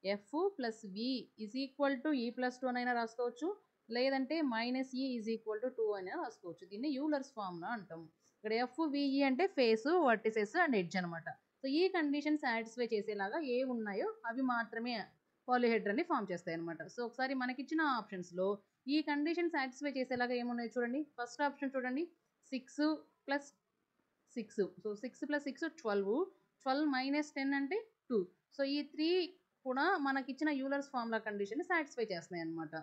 F plus V is equal to ఈ ప్లస్ 2 అయినా రాసుకోవచ్చు, లేదంటే మైనస్ ఈ ఈజ్ ఈక్వల్ టు 2 అయినా రాసుకోవచ్చు. దీన్ని యూలర్స్ ఫార్ములా అంటాం. ఇక్కడ ఎఫ్ విఈ అంటే ఫేస్, వర్టిసెస్ అండ్ ఎడ్జ్ అనమాట. సో ఈ కండిషన్ సాటిస్ఫై చేసేలాగా ఏ ఉన్నాయో అవి మాత్రమే పాలీహెడ్రన్ని ఫామ్ చేస్తాయి అనమాట. సో ఒకసారి మనకిచ్చిన ఆప్షన్స్లో ఈ కండిషన్ సాటిస్ఫై చేసేలాగా ఏమున్నాయో చూడండి. ఫస్ట్ ఆప్షన్ చూడండి, 6 ప్లస్ 6. So 6 plus 6 12. 12 మైనస్ 10 అంటే 2. సో ఈ 3 కూడా మనకిచ్చిన యూలర్స్ ఫార్ములా కండిషన్ని సాటిస్ఫై చేస్తున్నాయి అనమాట.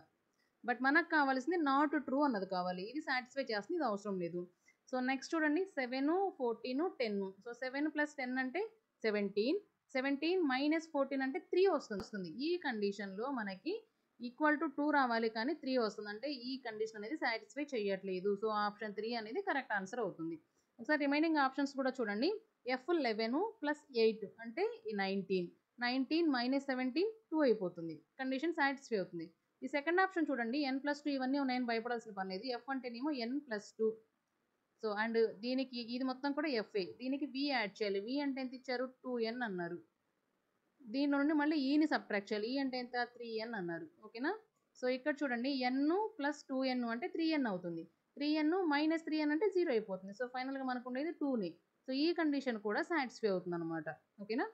బట్ మనకు కావాల్సింది నాట్ ట్రూ అన్నది కావాలి. ఇది సాటిస్ఫై చేస్తుంది, ఇది అవసరం లేదు. సో నెక్స్ట్ చూడండి, 7 14 10. సో 7 ప్లస్ 10 అంటే 17. 17 మైనస్ 14 అంటే 3 వస్తుంది. ఈ కండిషన్లో మనకి ఈక్వల్ టు 2 రావాలి, కానీ 3 వస్తుంది. అంటే ఈ కండిషన్ అనేది సాటిస్ఫై చేయట్లేదు. సో ఆప్షన్ 3 అనేది కరెక్ట్ ఆన్సర్ అవుతుంది. ఒకసారి రిమైనింగ్ ఆప్షన్స్ కూడా చూడండి. ఎఫ్ 11 ప్లస్ 8 అంటే 19. 19 మైనస్ 17 2 అయిపోతుంది. కండిషన్ సాటిస్ఫై అవుతుంది. ఈ సెకండ్ ఆప్షన్ చూడండి, n+2 ఇవన్నీ ఉన్నాయని భయపడాల్సిన పని లేదు. ఎఫ్ అంటేనేమో n+2. సో అండ్ దీనికి ఇది మొత్తం కూడా ఎఫ్ఏ. దీనికి వి యాడ్ చేయాలి. వి అంటే ఎంత ఇచ్చారు? 2n అన్నారు. దీని నుండి మళ్ళీ ఈని సబ్ట్రాక్ట్ చేయాలి. ఈ అంటే ఎంత? 3n అన్నారు. ఓకేనా? సో ఇక్కడ చూడండి, n ప్లస్ 2n అంటే 3n అవుతుంది. 3n మైనస్ 3n అంటే 0 అయిపోతుంది. సో ఫైనల్గా మనకు ఉండేది 2ని. సో ఈ కండిషన్ కూడా సాటిస్ఫై అవుతుంది అనమాట. ఓకేనా?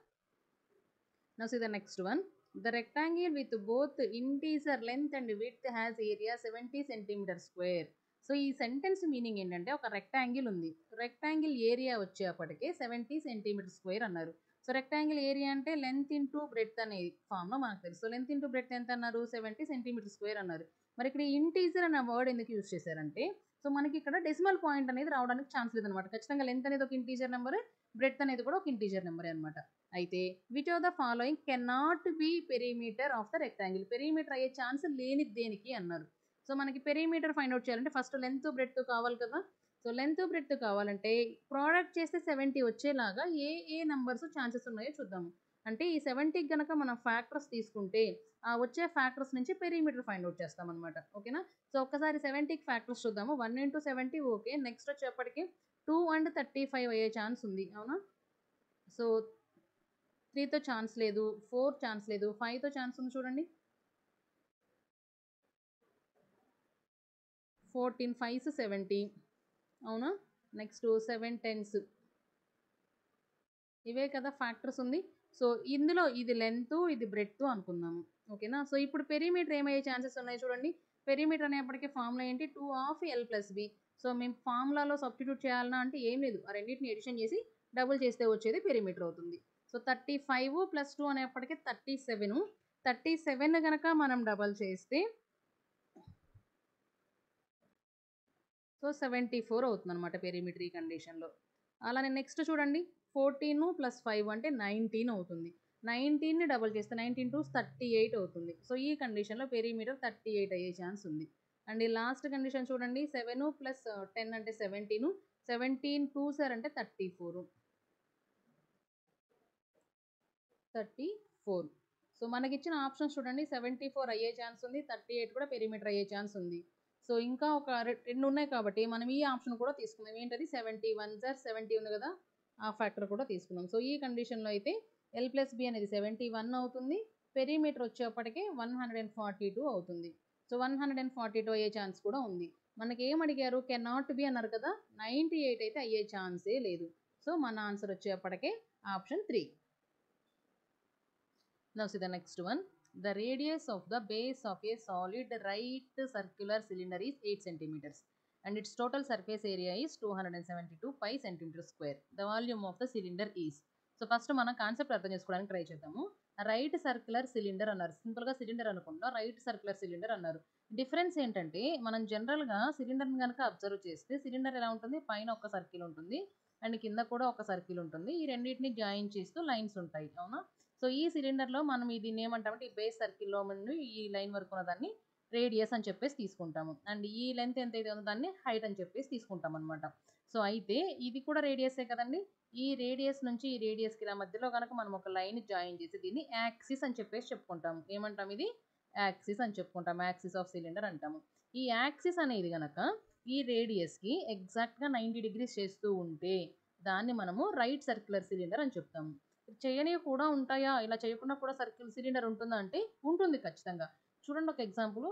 Now see the next one. The rectangle with both integer length and width has area 70 cm square. So ఈ సెంటెన్స్ మీనింగ్ ఏంటంటే ఒక రెక్టాంగిల్ ఉంది. రెక్టాంగిల్ ఏరియా వచ్చేప్పటికే 70 సెంటీమీటర్ స్క్వేర్ అన్నారు. సో రెక్టాంగిల్ ఏరియా అంటే లెంత్ ఇంటూ బ్రెడ్త్ అనే ఫామ్లో మనకు తెలుసు. సో లెంత్ ఇంటూ బ్రెడ్త్ ఎంత అన్నారు? 70 సెంటీమీటర్ స్క్వేర్ అన్నారు. మరి ఇక్కడ ఇంటీజర్ అనే వర్డ్ ఎందుకు యూజ్ చేశారంటే సో మనకి ఇక్కడ డెసిమల్ పాయింట్ అనేది రావడానికి ఛాన్స్ లేదనమాట. ఖచ్చితంగా లెంత్ అనేది ఒక ఇంటీజర్ నెంబర్, బ్రెడ్త్ అనేది కూడా ఒక ఇంటీజర్ నెంబరే అనమాట. అయితే which of the following can not B perimeter of the rectangle. Perimeter అయ్యే ఛాన్స్ లేని దేనికి అన్నారు. సో మనకి పెరిమీటర్ ఫైండ్ అవుట్ చేయాలంటే ఫస్ట్ లెంత్ బ్రెడ్త్ కావాలి కదా. సో లెంత్ బ్రెడ్త్ కావాలంటే ప్రోడక్ట్ చేస్తే 70 వచ్చేలాగా ఏ ఏ నెంబర్స్ ఛాన్సెస్ ఉన్నాయో చూద్దాము. అంటే ఈ 70కి కనుక మనం ఫ్యాక్టర్స్ తీసుకుంటే ఆ వచ్చే ఫ్యాక్టర్స్ నుంచి పెరిమీటర్ ఫైండ్ అవుట్ చేస్తాం అనమాట. ఓకేనా? సో ఒక్కసారి 70కి ఫ్యాక్టర్స్ చూద్దాము. 1 × 70 ఓకే. నెక్స్ట్ వచ్చేప్పటికి 2 అండ్ 35 అయ్యే ఛాన్స్ ఉంది. అవునా? సో 3తో ఛాన్స్ లేదు, 4 ఛాన్స్ లేదు, 5తో ఛాన్స్ ఉంది చూడండి. 14 5s 70. అవునా? Next 7 10s. ఇవే కదా ఫ్యాక్టర్స్ ఉంది. సో ఇందులో ఇది లెంత్, ఇది బ్రెడ్త్ అనుకుందాము. ఓకేనా? సో ఇప్పుడు పెరిమీటర్ ఏమయ్యే ఛాన్సెస్ ఉన్నాయి చూడండి. పెరిమీటర్ అనేప్పటికీ ఫార్ములా ఏంటి? 2 l+b. సో మేము ఫార్ములాలో సబ్స్టిట్యూట్ చేయాలన్నా అంటే ఏం లేదు, ఆ రెండింటిని ఎడిషన్ చేసి డబుల్ చేస్తే వచ్చేది పెరిమీటర్ అవుతుంది. సో 35 + 2 అనేప్పటికీ 37. 37 కనుక మనం డబల్ చేస్తే సో 74 అవుతుంది అనమాట పెరిమీటర్ ఈ కండిషన్లో. అలానే నెక్స్ట్ చూడండి, 14 + 5 అంటే 19 అవుతుంది. 19ని డబుల్ చేస్తే 19 2 38 అవుతుంది. సో ఈ కండిషన్‌లో పెరిమీటర్ 38 అయ్యే ఛాన్స్ ఉంది. అండ్ ఈ లాస్ట్ కండిషన్ చూడండి 7 ప్లస్ 10 అంటే 17, 17 2 సార్ అంటే 34. 34. సో మనకిచ్చిన ఆప్షన్స్ చూడండి 74 అయ్యే ఛాన్స్ ఉంది, 38 కూడా పెరిమీటర్ అయ్యే ఛాన్స్ ఉంది. సో ఇంకా ఒక 2 ఉన్నాయి కాబట్టి మనం ఈ ఆప్షన్ కూడా తీసుకుందాం. ఏంటది 71 సార్ 70 ఉంది కదా, ఆ ఫ్యాక్టర్ కూడా తీసుకుందాం. సో ఈ కండిషన్‌లో అయితే L ప్లస్ బి అనేది 71 అవుతుంది. పెరిమీటర్ వచ్చేప్పటికి 142 అవుతుంది. సో 142 అయ్యే ఛాన్స్ కూడా ఉంది. మనకి ఏం అడిగారు, కెన్ నాట్ బి అన్నారు కదా, 98 అయితే అయ్యే ఛాన్సే లేదు. సో మన answer వచ్చేప్పటికే option 3. Now see the next one. The radius of the base of a solid right circular cylinder is 8 centimeters and its total surface area is 272 pi centimeter square. The volume of the cylinder is. So first మనం కాన్సెప్ట్ అర్థం చేసుకోవడానికి ట్రై చేద్దాము. రైట్ సర్క్యులర్ సిలిండర్ అన్నారు. సింపుల్గా సిలిండర్ అనుకుంటా, రైట్ సర్క్యులర్ సిలిండర్ అన్నారు. డిఫరెన్స్ ఏంటంటే మనం జనరల్గా సిలిండర్ని కనుక అబ్జర్వ్ చేస్తే సిలిండర్ ఎలా ఉంటుంది, పైన ఒక సర్కిల్ ఉంటుంది అండ్ కింద కూడా ఒక సర్కిల్ ఉంటుంది. ఈ రెండింటిని జాయిన్ చేస్తూ లైన్స్ ఉంటాయి, అవునా. సో ఈ సిలిండర్లో మనం దీన్ని ఏమంటామంటే ఈ బేస్ సర్కిల్లో నుండి ఈ లైన్ వరకు ఉన్న దాన్ని రేడియస్ అని చెప్పేసి తీసుకుంటాము. అండ్ ఈ లెంత్ ఎంత అయితే ఉందో దాన్ని హైట్ అని చెప్పేసి తీసుకుంటాం అనమాట. సో అయితే ఇది కూడా రేడియసే కదండి. ఈ రేడియస్ నుంచి ఈ రేడియస్కి ఇలా మధ్యలో కనుక మనం ఒక లైన్ జాయిన్ చేసి దీన్ని యాక్సిస్ అని చెప్పేసి చెప్పుకుంటాము. ఏమంటాం, ఇది యాక్సిస్ అని చెప్పుకుంటాం, యాక్సిస్ ఆఫ్ సిలిండర్ అంటాము. ఈ యాక్సిస్ అనేది కనుక ఈ రేడియస్కి ఎగ్జాక్ట్గా 90 డిగ్రీస్ చేస్తూ ఉంటే దాన్ని మనము రైట్ సర్క్యులర్ సిలిండర్ అని చెప్తాము. చేయనివి కూడా ఉంటాయా, ఇలా చేయకుండా కూడా సర్కిల్ సిలిండర్ ఉంటుందా అంటే ఉంటుంది ఖచ్చితంగా. చూడండి ఒక ఎగ్జాంపుల్.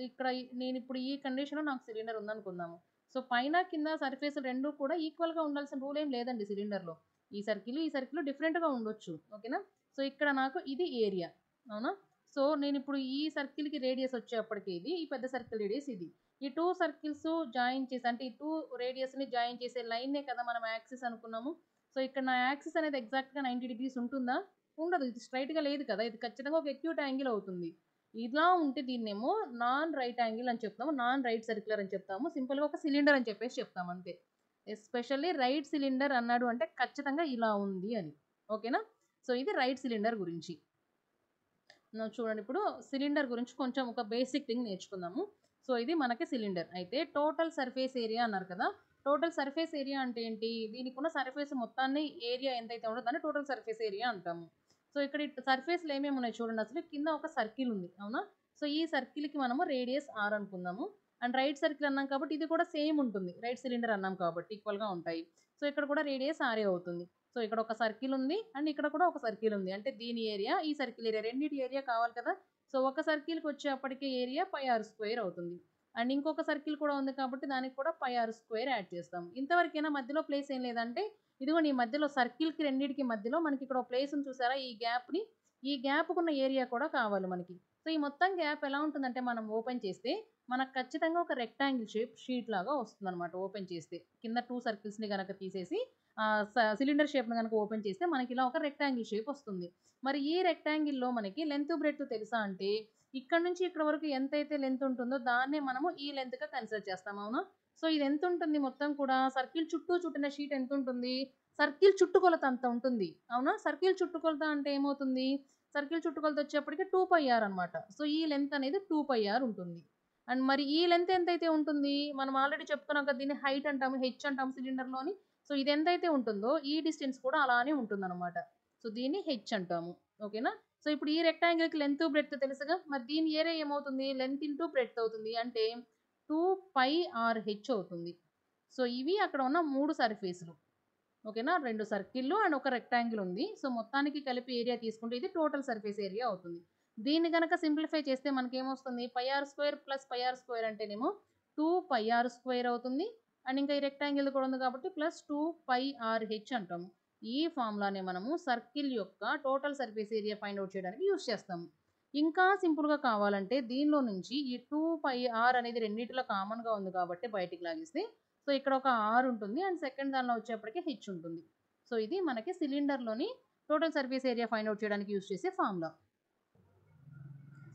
ఇక్కడ నేను ఇప్పుడు ఈ కండిషన్లో నాకు సిలిండర్ ఉందనుకుందాము. సో పైన కింద సర్ఫేస్ రెండు కూడా ఈక్వల్గా ఉండాల్సిన రూల్ ఏం లేదండి సిలిండర్లో. ఈ సర్కిల్ డిఫరెంట్గా ఉండొచ్చు, ఓకేనా. సో ఇక్కడ నాకు ఇది ఏరియా, అవునా. సో నేను ఇప్పుడు ఈ సర్కిల్కి రేడియస్ వచ్చేప్పటికి ఇది, ఈ పెద్ద సర్కిల్ రేడియస్ ఇది. ఈ 2 సర్కిల్స్ జాయిన్ చేసి అంటే ఈ 2 రేడియస్ని జాయిన్ చేసే లైన్నే కదా మనం యాక్సిస్ అనుకున్నాము. సో ఇక్కడ నా యాక్సిస్ అనేది ఎగ్జాక్ట్గా 90 డిగ్రీస్ ఉంటుందా, ఉండదు. ఇది స్ట్రైట్గా లేదు కదా, ఇది ఖచ్చితంగా ఒక ఎక్యూట్ యాంగిల్ అవుతుంది. ఇలా ఉంటే దీన్నేమో నాన్ రైట్ యాంగిల్ అని చెప్తాము, నాన్ రైట్ సర్క్యులర్ అని చెప్తాము. సింపుల్గా ఒక సిలిండర్ అని చెప్పేసి చెప్తాము అంతే. ఎస్పెషల్లీ రైట్ సిలిండర్ అన్నాడు అంటే ఖచ్చితంగా ఇలా ఉంది అని, ఓకేనా. సో ఇది రైట్ సిలిండర్ గురించి. చూడండి ఇప్పుడు సిలిండర్ గురించి కొంచెం ఒక బేసిక్ థింగ్ నేర్చుకుందాము. సో ఇది మనకి సిలిండర్ అయితే టోటల్ సర్ఫేస్ ఏరియా అన్నారు కదా. టోటల్ సర్ఫేస్ ఏరియా అంటే ఏంటి, దీనికి ఉన్న సర్ఫేస్ మొత్తాన్ని ఏరియా ఎంతైతే ఉంటుందో దాన్ని టోటల్ సర్ఫేస్ ఏరియా అంటాము. సో ఇక్కడ సర్ఫేస్లో ఏమేమి ఉన్నాయి చూడండి. అసలు కింద ఒక సర్కిల్ ఉంది, అవునా. సో ఈ సర్కిల్కి మనము రేడియస్ ఆర్ అనుకుందాము. అండ్ రైట్ సర్కిల్ అన్నాం కాబట్టి ఇది కూడా సేమ్ ఉంటుంది, రైట్ సిలిండర్ అన్నాం కాబట్టి ఈక్వల్గా ఉంటాయి. సో ఇక్కడ కూడా రేడియస్ ఆరే అవుతుంది. సో ఇక్కడ ఒక సర్కిల్ ఉంది అండ్ ఇక్కడ కూడా ఒక సర్కిల్ ఉంది, అంటే దీని ఏరియా ఈ సర్కిల్ ఏరియా రెండింటి ఏరియా కావాలి కదా. సో ఒక సర్కిల్కి వచ్చేప్పటికి ఏరియా పై ఆర్ స్క్వేర్ అవుతుంది. అండ్ ఇంకొక సర్కిల్ కూడా ఉంది కాబట్టి దానికి కూడా పై ఆర్ స్క్వేర్ యాడ్ చేస్తాం. ఇంతవరకైనా మధ్యలో ప్లేస్ ఏం లేదంటే ఇదిగోండి ఈ మధ్యలో సర్కిల్కి రెండింటికి మధ్యలో మనకి ఇక్కడ ఒక ప్లేస్ ఉంది చూసారా, ఈ గ్యాప్ని, ఈ గ్యాప్కున్న ఏరియా కూడా కావాలి మనకి. సో ఈ మొత్తం గ్యాప్ ఎలా ఉంటుందంటే మనం ఓపెన్ చేస్తే మనకు ఖచ్చితంగా ఒక రెక్టాంగిల్ షీట్ లాగా వస్తుంది అనమాట. ఓపెన్ చేస్తే కింద 2 సర్కిల్స్ని కనుక తీసేసి సిలిండర్ షేప్ని కనుక ఓపెన్ చేస్తే మనకి ఇలా ఒక రెక్టాంగిల్ షేప్ వస్తుంది. మరి ఈ రెక్టాంగిల్లో మనకి లెంత్ బ్రెడ్త్ తెలుసా అంటే ఇక్కడ నుంచి ఇక్కడ వరకు ఎంతైతే లెంత్ ఉంటుందో దాన్నే మనము ఈ లెంత్గా కన్సిడర్ చేస్తాం, అవునా. సో ఇది ఎంత ఉంటుంది మొత్తం కూడా, సర్కిల్ చుట్టూ చుట్టిన షీట్ ఎంత ఉంటుంది, సర్కిల్ చుట్టుకొలత అంత ఉంటుంది, అవునా. సర్కిల్ చుట్టుకొలత అంటే ఏమవుతుంది, సర్కిల్ చుట్టుకొలత వచ్చేప్పటికి 2πr అనమాట. సో ఈ లెంత్ అనేది 2πr ఉంటుంది. అండ్ మరి ఈ లెంత్ ఎంతైతే ఉంటుంది మనం ఆల్రెడీ చెప్పుకున్నాం కదా, దీన్ని హైట్ అంటాము, హెచ్ అంటాము సిలిండర్లోని. సో ఇది ఎంతైతే ఉంటుందో ఈ డిస్టెన్స్ కూడా అలానే ఉంటుంది అనమాట. సో దీన్ని హెచ్ అంటాము, ఓకేనా. సో ఇప్పుడు ఈ రెక్టాంగిల్కి లెంత్ బ్రెడ్త్ తెలుసుగా, మరి దీని ఏరియా ఏమవుతుంది, లెంత్ ఇంటూ బ్రెడ్త్ అవుతుంది, అంటే 2πrh అవుతుంది. సో ఇవి అక్కడ ఉన్న 3 సర్ఫేసులు, ఓకేనా. 2 సర్కిళ్ళు అండ్ ఒక రెక్టాంగిల్ ఉంది. సో మొత్తానికి కలిపి ఏరియా తీసుకుంటే ఇది టోటల్ సర్ఫేస్ ఏరియా అవుతుంది. దీన్ని కనుక సింప్లిఫై చేస్తే మనకి ఏమొస్తుంది, πr² ప్లస్ πr² అంటేనేమో 2πr² అవుతుంది. అండ్ ఇంకా ఈ రెక్టాంగిల్ కూడా ఉంది కాబట్టి ప్లస్ 2πrh అంటాము. ఈ ఫార్ములానే మనము సర్కిల్ యొక్క total surface area find out చేయడానికి యూస్ చేస్తాము. ఇంకా సింపుల్గా కావాలంటే దీనిలో నుంచి ఈ 2πr అనేది రెండింటిలో కామన్గా ఉంది కాబట్టి బయటికి లాగిస్తే సో ఇక్కడ ఒక ఆర్ ఉంటుంది అండ్ సెకండ్ దానిలో వచ్చేప్పటికి హెచ్ ఉంటుంది. సో ఇది మనకి సిలిండర్లోని total surface area find out చేయడానికి యూస్ చేసే ఫార్ములా.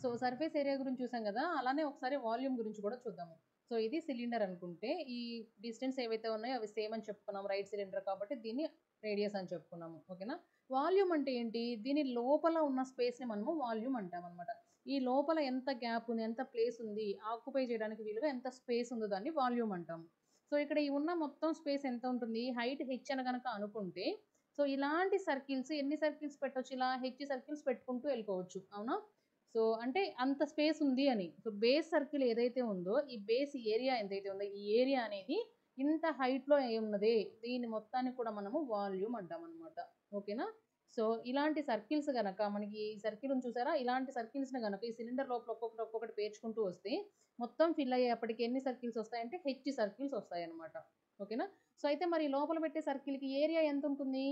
సో సర్ఫేస్ ఏరియా గురించి చూసాం కదా, అలానే ఒకసారి వాల్యూమ్ గురించి కూడా చూద్దాము. సో ఇది సిలిండర్ అనుకుంటే ఈ డిస్టెన్స్ ఏవైతే ఉన్నాయో అవి సేమ్ అని చెప్పుకున్నాం, రైట్ సిలిండర్ కాబట్టి దీన్ని రేడియస్ అని చెప్పుకున్నాము. ఓకేనా. వాల్యూమ్ అంటే ఏంటి, దీని లోపల ఉన్న స్పేస్ని మనము వాల్యూమ్ అంటాం అనమాట. ఈ లోపల ఎంత గ్యాప్ ఉంది, ఎంత ప్లేస్ ఉంది, ఆక్యుపై చేయడానికి వీలుగా ఎంత స్పేస్ ఉందో దాన్ని వాల్యూమ్ అంటాం. సో ఇక్కడ ఈ ఉన్న మొత్తం స్పేస్ ఎంత ఉంటుంది, హైట్ హెచ్ అని కనుక అనుకుంటే, సో ఇలాంటి సర్కిల్స్ ఎన్ని సర్కిల్స్ పెట్టొచ్చు, ఇలా హెచ్ సర్కిల్స్ పెట్టుకుంటూ వెళ్ళిపోవచ్చు. అవునా. సో అంటే అంత స్పేస్ ఉంది అని. సో బేస్ సర్కిల్ ఏదైతే ఉందో, ఈ బేస్ ఏరియా ఏదైతే ఉందో, ఈ ఏరియా అనేది ఇంత హైట్లో ఉన్నదే దీని మొత్తాన్ని కూడా మనము వాల్యూమ్ అంటాం అనమాట. ఓకేనా. సో ఇలాంటి సర్కిల్స్ గనక మనకి ఈ సర్కిల్ చూసారా, ఇలాంటి సర్కిల్స్ని గనక ఈ సిలిండర్ లోపల ఒక్కొక్కటి పేర్చుకుంటూ వస్తే మొత్తం ఫిల్ అయ్యేప్పటికి ఎన్ని సర్కిల్స్ వస్తాయంటే హెచ్ సర్కిల్స్ వస్తాయి అనమాట. ఓకేనా. సో అయితే మరి లోపల పెట్టే సర్కిల్కి ఏరియా ఎంత ఉంటుంది,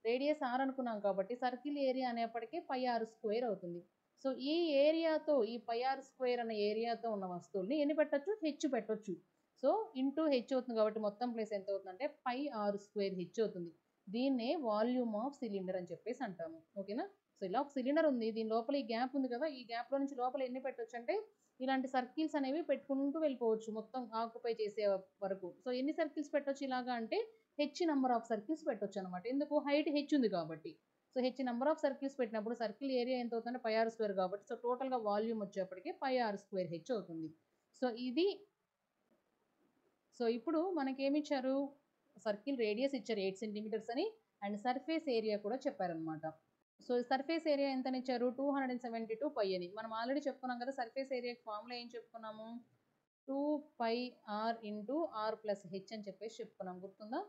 రేడియస్ ఆర్ అనుకున్నాం కాబట్టి సర్కిల్ ఏరియా అనేప్పటికీ పై ఆర్ స్క్వేర్ అవుతుంది. సో ఈ ఏరియాతో, ఈ పై ఆర్ స్క్వేర్ అనే ఏరియాతో ఉన్న వస్తువుల్ని ఎన్ని పెట్టొచ్చు, హెచ్ పెట్టొచ్చు. సో ఇంటూ హెచ్ అవుతుంది కాబట్టి మొత్తం ప్లేస్ ఎంత అవుతుందంటే పై ఆర్ స్క్వేర్ హెచ్ అవుతుంది. దీన్నే వాల్యూమ్ ఆఫ్ సిలిండర్ అని చెప్పేసి అంటాము. ఓకేనా. సో ఇలా ఒక సిలిండర్ ఉంది, దీని లోపల ఈ గ్యాప్ ఉంది కదా, ఈ గ్యాప్లో నుంచి లోపల ఎన్ని పెట్టొచ్చు అంటే ఇలాంటి సర్కిల్స్ అనేవి పెట్టుకుంటూ వెళ్ళిపోవచ్చు మొత్తం ఆక్యుపై చేసే వరకు. సో ఎన్ని సర్కిల్స్ పెట్టొచ్చు ఇలాగా అంటే హెచ్ నెంబర్ ఆఫ్ సర్కిల్స్ పెట్టొచ్చు అనమాట. ఎందుకు, హైట్ హెచ్ ఉంది కాబట్టి. So H number of circles పెట్టినప్పుడు సర్కిల్ ఏరియా ఎంత అవుతుందంటే పై ఆర్ స్క్వేర్ కాబట్టి, సో టోటల్గా వాల్యూమ్ వచ్చేప్పటికి పై ఆర్ స్క్వేర్ హెచ్ అవుతుంది. సో ఇది, సో ఇప్పుడు మనకేమిచ్చారు, సర్కిల్ రేడియస్ ఇచ్చారు 8 సెంటీమీటర్స్ అని, అండ్ సర్ఫేస్ ఏరియా కూడా చెప్పారనమాట. సో సర్ఫేస్ ఏరియా ఎంత ఇచ్చారు, 272 పై అని. మనం ఆల్రెడీ చెప్పుకున్నాం కదా, సర్ఫేస్ ఏరియా ఫార్ములా ఏం చెప్పుకున్నాము, 2πr into are plus H అని చెప్పేసి చెప్పుకున్నాం, గుర్తుందా.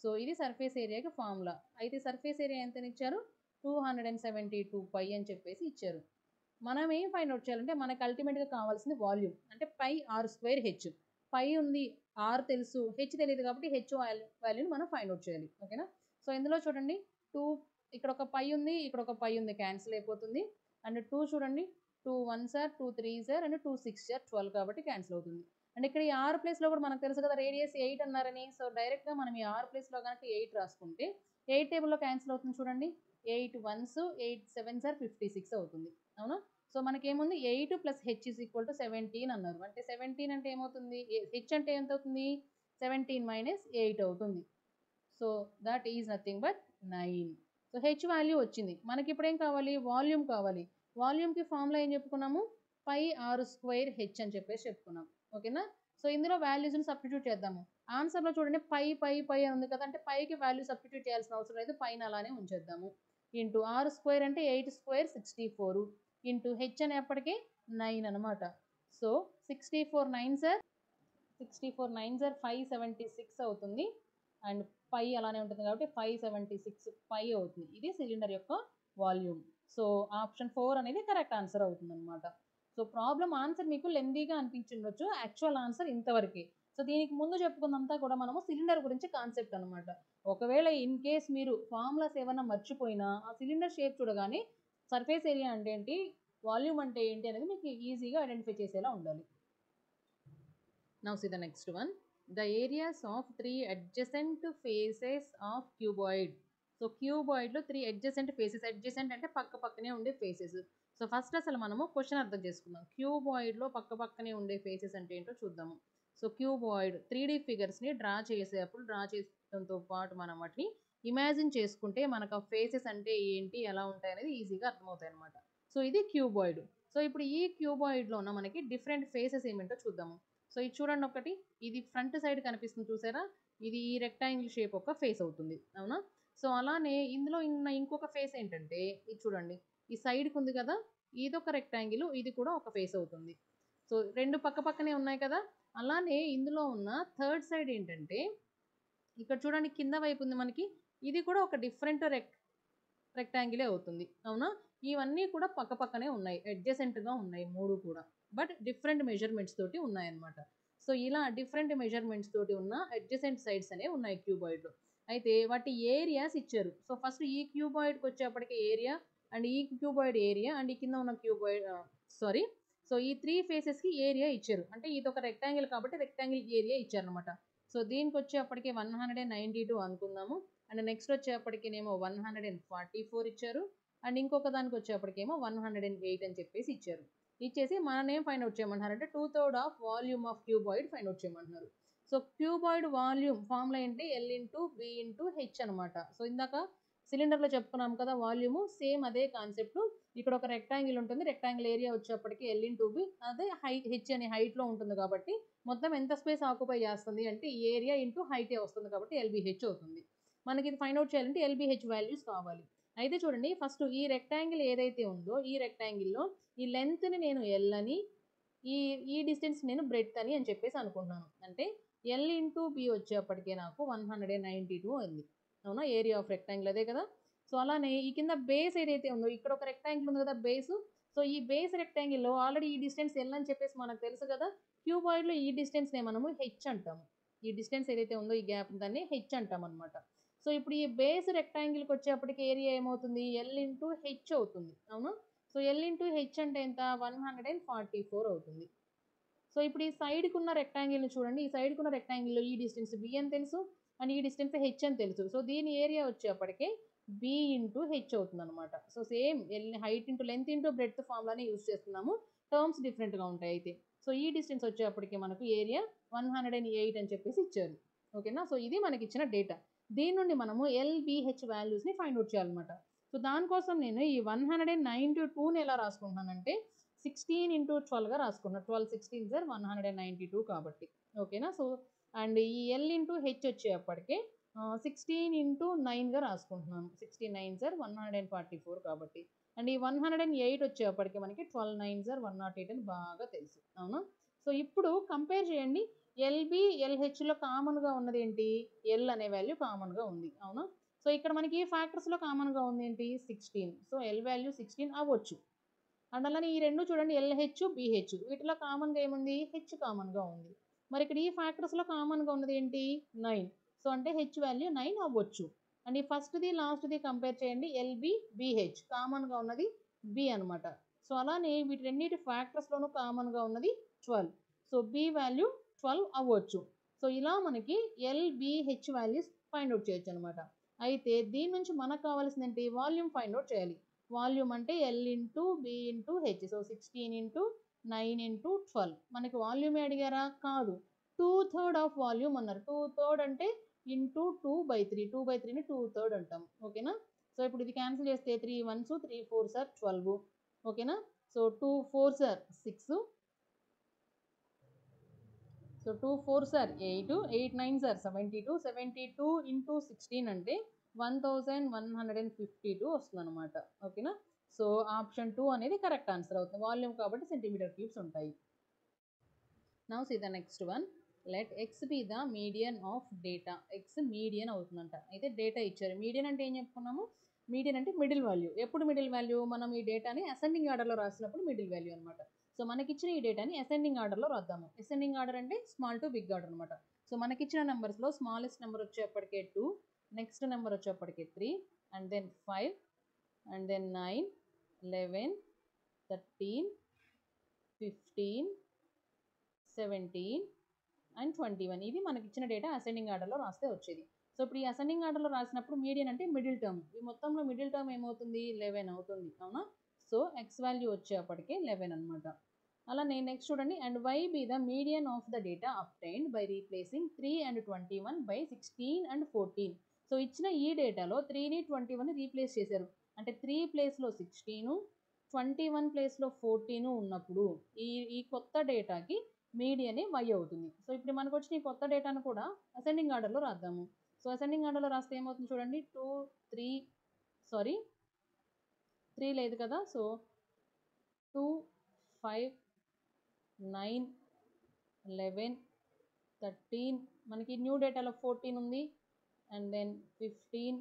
సో ఇది సర్ఫేస్ ఏరియాకి ఫార్ములా. అయితే సర్ఫేస్ ఏరియా ఎంత ఇచ్చారు, 272 పై అని చెప్పేసి ఇచ్చారు. మనం ఏం ఫైండ్ అవుట్ చేయాలంటే మనకు అల్టిమేట్గా కావాల్సింది వాల్యూమ్, అంటే పై ఆర్ స్క్వేర్ హెచ్. పై ఉంది, ఆర్ తెలుసు, హెచ్ తెలియదు కాబట్టి హెచ్ వాల్యూని మనం ఫైండ్ అవుట్ చేయాలి. ఓకేనా. సో ఇందులో చూడండి 2, ఇక్కడ ఒక పై ఉంది, ఇక్కడ ఒక పై ఉంది, క్యాన్సిల్ అయిపోతుంది. అండ్ 2 చూడండి, 2 1s are 2 3s are and 2 6s are 12 కాబట్టి క్యాన్సిల్ అవుతుంది. అండ్ ఇక్కడ ఈ ఆర్ ప్లేస్లో కూడా మనకు తెలుసు కదా రేడియస్ 8 అన్నారని. సో డైరెక్ట్గా మనం ఈ ఆర్ ప్లేస్లో కనుక 8 రాసుకుంటే 8 టేబుల్లో క్యాన్సిల్ అవుతుంది చూడండి. 8 1s 8 7s are 56 అవుతుంది. అవునా. సో మనకేముంది 8 plus H is equal to 17 అన్నారు. అంటే 17 అంటే ఏమవుతుంది, హెచ్ అంటే ఎంత అవుతుంది, 17 మైనస్ 8 అవుతుంది. So that is nothing but 9. So H value వచ్చింది. మనకి ఇప్పుడు ఏం కావాలి, వాల్యూమ్ కావాలి. వాల్యూమ్కి ఫార్ములా ఏం చెప్పుకున్నాము, పై ఆర్ స్క్వేర్ హెచ్ అని చెప్పేసి చెప్పుకున్నాం. ఓకేనా. సో ఇందులో వాల్యూస్ని సబ్స్టిట్యూట్ చేద్దాము. ఆన్సర్లో చూడండి పై పై పై ఉంది కదా, అంటే పైకి వాల్యూ సబ్స్టిట్యూట్ చేయాల్సిన అవసరం లేదు, పైన అలానే ఉంచేద్దాము. ఇంటూ ఆర్ స్క్వేర్ అంటే 8 స్క్వేర్ 64 ఇంటూ హెచ్ అనేప్పటికీ 9 అనమాట. సో 64 9s are 576 అవుతుంది. అండ్ పై అలానే ఉంటుంది కాబట్టి 576 పై అవుతుంది. ఇది సిలిండర్ యొక్క వాల్యూమ్. సో ఆప్షన్ 4 అనేది కరెక్ట్ ఆన్సర్ అవుతుంది అనమాట. సో ప్రాబ్లమ్ ఆన్సర్ మీకు లెందీగా అనిపించుండొచ్చు, యాక్చువల్ ఆన్సర్ ఇంతవరకే. సో దీనికి ముందు చెప్పుకున్నంతా కూడా మనము సిలిండర్ గురించి కాన్సెప్ట్ అనమాట. ఒకవేళ ఇన్ కేస్ మీరు ఫార్ములాస్ ఏమన్నా మర్చిపోయినా ఆ సిలిండర్ షేప్ చూడగానే సర్ఫేస్ ఏరియా అంటే ఏంటి, వాల్యూమ్ అంటే ఏంటి అనేది మీకు ఈజీగా ఐడెంటిఫై చేసేలా ఉండాలి. Now see the next one. The areas of 3 adjacent faces of cuboid. So క్యూబాయిడ్లో 3 adjacent faces, adjacent అంటే పక్క పక్కనే ఉండే ఫేసెస్. సో ఫస్ట్ అసలు మనము క్వశ్చన్ అర్థం చేసుకుందాం. క్యూబాయిడ్లో పక్క పక్కనే ఉండే ఫేసెస్ అంటే ఏంటో చూద్దాము. సో క్యూబాయిడ్ 3D ఫిగర్స్ని డ్రా చేయడంతో పాటు మనం వాటిని ఇమాజిన్ చేసుకుంటే మనకు ఆ ఫేసెస్ అంటే ఏంటి, ఎలా ఉంటాయి అనేది ఈజీగా అర్థమవుతాయి అనమాట. సో ఇది క్యూబాయిడ్. సో ఇప్పుడు ఈ క్యూబాయిడ్లో ఉన్న మనకి డిఫరెంట్ ఫేసెస్ ఏమిటో చూద్దాము. సో ఇది చూడండి, ఒకటి ఇది ఫ్రంట్ సైడ్ కనిపిస్తుంది చూసారా, ఇది ఈ రెక్టాంగిల్ షేప్ ఒక ఫేస్ అవుతుంది. అవునా. సో అలానే ఇందులో ఉన్న ఇంకొక ఫేస్ ఏంటంటే ఇది చూడండి, ఈ సైడ్కి ఉంది కదా, ఇది ఒక రెక్టాంగిల్, ఇది కూడా ఒక ఫేస్ అవుతుంది. సో రెండు పక్క పక్కనే ఉన్నాయి కదా. అలానే ఇందులో ఉన్న థర్డ్ సైడ్ ఏంటంటే ఇక్కడ చూడండి, కింద వైపు ఉంది మనకి, ఇది కూడా ఒక డిఫరెంట్ రెక్టాంగిలే అవుతుంది. అవునా. ఇవన్నీ కూడా పక్క పక్కనే ఉన్నాయి, అడ్జసెంట్గా ఉన్నాయి మూడు కూడా, బట్ డిఫరెంట్ మెజర్మెంట్స్ తోటి ఉన్నాయన్నమాట. సో ఇలా డిఫరెంట్ మెజర్మెంట్స్ తోటి ఉన్న అడ్జసెంట్ సైడ్స్ అనేవి ఉన్నాయి క్యూబాయిడ్లో. అయితే వాటి ఏరియాస్ ఇచ్చారు. సో ఫస్ట్ ఈ క్యూబాయిడ్కి వచ్చేప్పటికి ఏరియా, అండ్ ఈ క్యూబాయిడ్ ఏరియా, అండ్ ఈ కింద ఉన్న క్యూబాయిడ్ సో ఈ 3 ఫేసెస్కి ఏరియా ఇచ్చారు. అంటే ఇది ఒక రెక్టాంగిల్ కాబట్టి రెక్టాంగిల్ ఏరియా ఇచ్చారనమాట. సో దీనికి వచ్చేప్పటికి 192 అనుకుందాము. అండ్ నెక్స్ట్ వచ్చేప్పటికేమో 144 ఇచ్చారు. అండ్ ఇంకొక దానికి వచ్చేప్పటికేమో 108 అని చెప్పేసి ఇచ్చారు. ఇచ్చేసి మన నేమ్ ఫైండ్ అవుట్ చేయమంటున్నారు. అంటే 2/3 of volume of cuboid find out చేయమంటున్నారు. సో క్యూబాయిడ్ వాల్యూమ్ ఫార్ములా ఏంటి? L into B into H అనమాట. సో ఇందాక సిలిండర్లో చెప్పుకున్నాం కదా వాల్యూము, సేమ్ అదే కాన్సెప్ట్. ఇక్కడ ఒక రెక్టాంగిల్ ఉంటుంది, రెక్టాంగిల్ ఏరియా వచ్చేప్పటికి L ఇంటూ B, అదే H అనే హైట్లో ఉంటుంది కాబట్టి మొత్తం ఎంత స్పేస్ ఆక్యుపై చేస్తుంది అంటే ఈ ఏరియా ఇంటూ హైటే వస్తుంది కాబట్టి LBH అవుతుంది. మనకి ఇది ఫైండ్ అవుట్ చేయాలంటే LBH వాల్యూస్ కావాలి. అయితే చూడండి, ఫస్ట్ ఈ రెక్టాంగిల్ ఏదైతే ఉందో ఈ రెక్టాంగిల్లో ఈ లెంత్ని నేను L అని, ఈ ఈ డిస్టెన్స్ నేను బ్రెడ్త్ అని చెప్పేసి అనుకుంటున్నాను. అంటే L ఇంటూ B వచ్చేప్పటికే నాకు 192 అయింది. అవునా? ఏరియా ఆఫ్ రెక్టాంగిల్ అదే కదా. సో అలానే ఈ కింద బేస్ ఏదైతే ఉందో ఇక్కడ ఒక రెక్టాంగిల్ ఉంది కదా బేసు. సో ఈ బేస్ రెక్టాంగిల్లో ఆల్రెడీ ఈ డిస్టెన్స్ L అని చెప్పేసి మనకు తెలుసు కదా. క్యూబాయిడ్లో ఈ డిస్టెన్స్నే మనము H అంటాము. ఈ డిస్టెన్స్ ఏదైతే ఉందో ఈ గ్యాప్ దాన్ని H అంటాం అనమాట. సో ఇప్పుడు ఈ బేస్ రెక్టాంగిల్కి వచ్చేప్పటికి ఏరియా ఏమవుతుంది? L ఇంటూ H అవుతుంది. అవునా? సో L ఇంటూ H అంటే ఎంత? 144 అవుతుంది. సో ఇప్పుడు ఈ సైడ్కి ఉన్న రెక్టాంగిల్ని చూడండి. ఈ సైడ్కి ఉన్న రెక్టాంగిల్లో ఈ డిస్టెన్స్ B అని తెలుసు అండ్ ఈ డిస్టెన్స్ H అని తెలుసు. సో దీని ఏరియా వచ్చేప్పటికే B ఇంటూ H అవుతుంది అనమాట. So same height into length into breadth ఫార్ములానే యూజ్ చేస్తున్నాము. టర్మ్స్ డిఫరెంట్గా ఉంటాయి అయితే. సో ఈ డిస్టెన్స్ వచ్చేప్పటికి మనకు ఏరియా 108 అని చెప్పేసి ఇచ్చారు. ఓకేనా? సో ఇది మనకి ఇచ్చిన డేటా. దీని నుండి మనము LBH వాల్యూస్ని ఫైండ్ అవుట్ చేయాలన్నమాట. సో దానికోసం నేను ఈ 192ని ఎలా రాసుకుంటున్నానంటే 16 ఇంటూ 12గా రాసుకున్నాను. 12 16 సార్ 192 కాబట్టి. ఓకేనా? సో అండ్ ఈ L ఇంటూ H వచ్చేప్పటికే 16 ఇంటూ 9గా రాసుకుంటున్నాను. 69 సార్ 144 కాబట్టి. అండ్ ఈ 108 వచ్చేప్పటికి మనకి 12 9 సార్ 108 అని బాగా తెలుసు. అవునా? సో ఇప్పుడు కంపేర్ చేయండి. LB LHలో కామన్గా ఉన్నది ఏంటి? L అనే వాల్యూ కామన్గా ఉంది. అవునా? సో ఇక్కడ మనకి ఫ్యాక్టర్స్లో కామన్గా ఉంది ఏంటి? 16. సో L వాల్యూ 16 అవ్వచ్చు. అండ్ అలానే ఈ రెండు చూడండి LH BH, వీటిలో కామన్గా ఏముంది? H కామన్గా ఉంది. మరి ఇక్కడ ఈ ఫ్యాక్టర్స్లో కామన్గా ఉన్నది ఏంటి? 9. సో అంటే H వాల్యూ 9 అవ్వచ్చు. అండ్ ఈ ఫస్ట్ది లాస్ట్ది కంపేర్ చేయండి. LB BH కామన్గా ఉన్నది B అనమాట. సో అలానే వీటి రెండింటి ఫ్యాక్టర్స్లోనూ కామన్గా ఉన్నది 12. సో B వాల్యూ 12 అవ్వచ్చు. సో ఇలా మనకి LBH వాల్యూస్ ఫైండ్ అవుట్ చేయొచ్చు అనమాట. అయితే దీని నుంచి మనకు కావాల్సింది ఏంటి? వాల్యూమ్ ఫైండ్ అవుట్ చేయాలి. వాల్యూమ్ అంటే L into B into H. So 16 into 9 into 12. మనకి వాల్యూమే అడిగారా? కాదు. 2/3 ఆఫ్ వాల్యూమ్ అన్నారు. 2/3 అంటే ఇంటూ 2/3. 2/3ని 2/3 అంటాం. ఓకేనా? సో ఇప్పుడు ఇది క్యాన్సిల్ చేస్తే 3 1s 3 4s 12. ఓకేనా? So 2 4s 6. So 2 4s 8. 8 9s 72. 72 into 16 అంటే 1152 వస్తుంది అనమాట. ఓకేనా? సో ఆప్షన్ 2 అనేది కరెక్ట్ ఆన్సర్ అవుతుంది. వాల్యూమ్ కాబట్టి సెంటీమీటర్ క్యూబ్స్ ఉంటాయి. Now see the next one. Let X be the median of data. X median అవుతుందంట. అయితే డేటా ఇచ్చారు. మీడియన్ అంటే ఏం చెప్పుకున్నాము? మీడియన్ అంటే మిడిల్ వాల్యూ. ఎప్పుడు మిడిల్ వాల్యూ? మనం ఈ డేటాని అసెండింగ్ ఆర్డర్లో రాసినప్పుడు మిడిల్ వాల్యూ అనమాట. సో మనకిచ్చిన ఈ డేటాని అసెండింగ్ ఆర్డర్లో రాద్దాము. అసెండింగ్ ఆర్డర్ అంటే స్మాల్ టు బిగ్ ఆర్డర్ అనమాట. సో మనకిచ్చిన నెంబర్స్లో స్మాలెస్ట్ నెంబర్ వచ్చేప్పటికే 2, నెక్స్ట్ నెంబర్ వచ్చేప్పటికే 3, and then 5, and then 9, 11, 13, 15, 17 and 21. ఇది మనకి ఇచ్చిన డేటా అసెండింగ్ ఆర్డర్లో రాస్తే వచ్చేది. సో ఇప్పుడు ఈ అసెండింగ్ ఆర్డర్లో రాసినప్పుడు మీడియన్ అంటే మిడిల్ టర్మ్. ఈ మొత్తంలో మిడిల్ టర్మ్ ఏమవుతుంది? 11 అవుతుంది. అవునా? సో ఎక్స్ వాల్యూ వచ్చేప్పటికే 11 అనమాట. అలానే నెక్స్ట్ చూడండి. And Y be the median of the data obtained by replacing 3 and 21 by 16 and 14. So ఇచ్చిన ఈ డేటాలో 3ని 21ని రీప్లేస్ చేశారు. అంటే 3 ప్లేస్లో 16, 21 ప్లేస్లో 14 ఉన్నప్పుడు ఈ కొత్త డేటాకి మీడియన్ y అవుతుంది. సో ఇప్పుడు మనకు వచ్చిన ఈ కొత్త డేటాను కూడా అసెండింగ్ ఆర్డర్లో రాద్దాము. సో అసెండింగ్ ఆర్డర్లో రాస్తే ఏమవుతుంది చూడండి. 3 లేదు కదా. సో 2 5 9 11 13, మనకి న్యూ డేటాలో 14 ఉంది, అండ్ దెన్ 15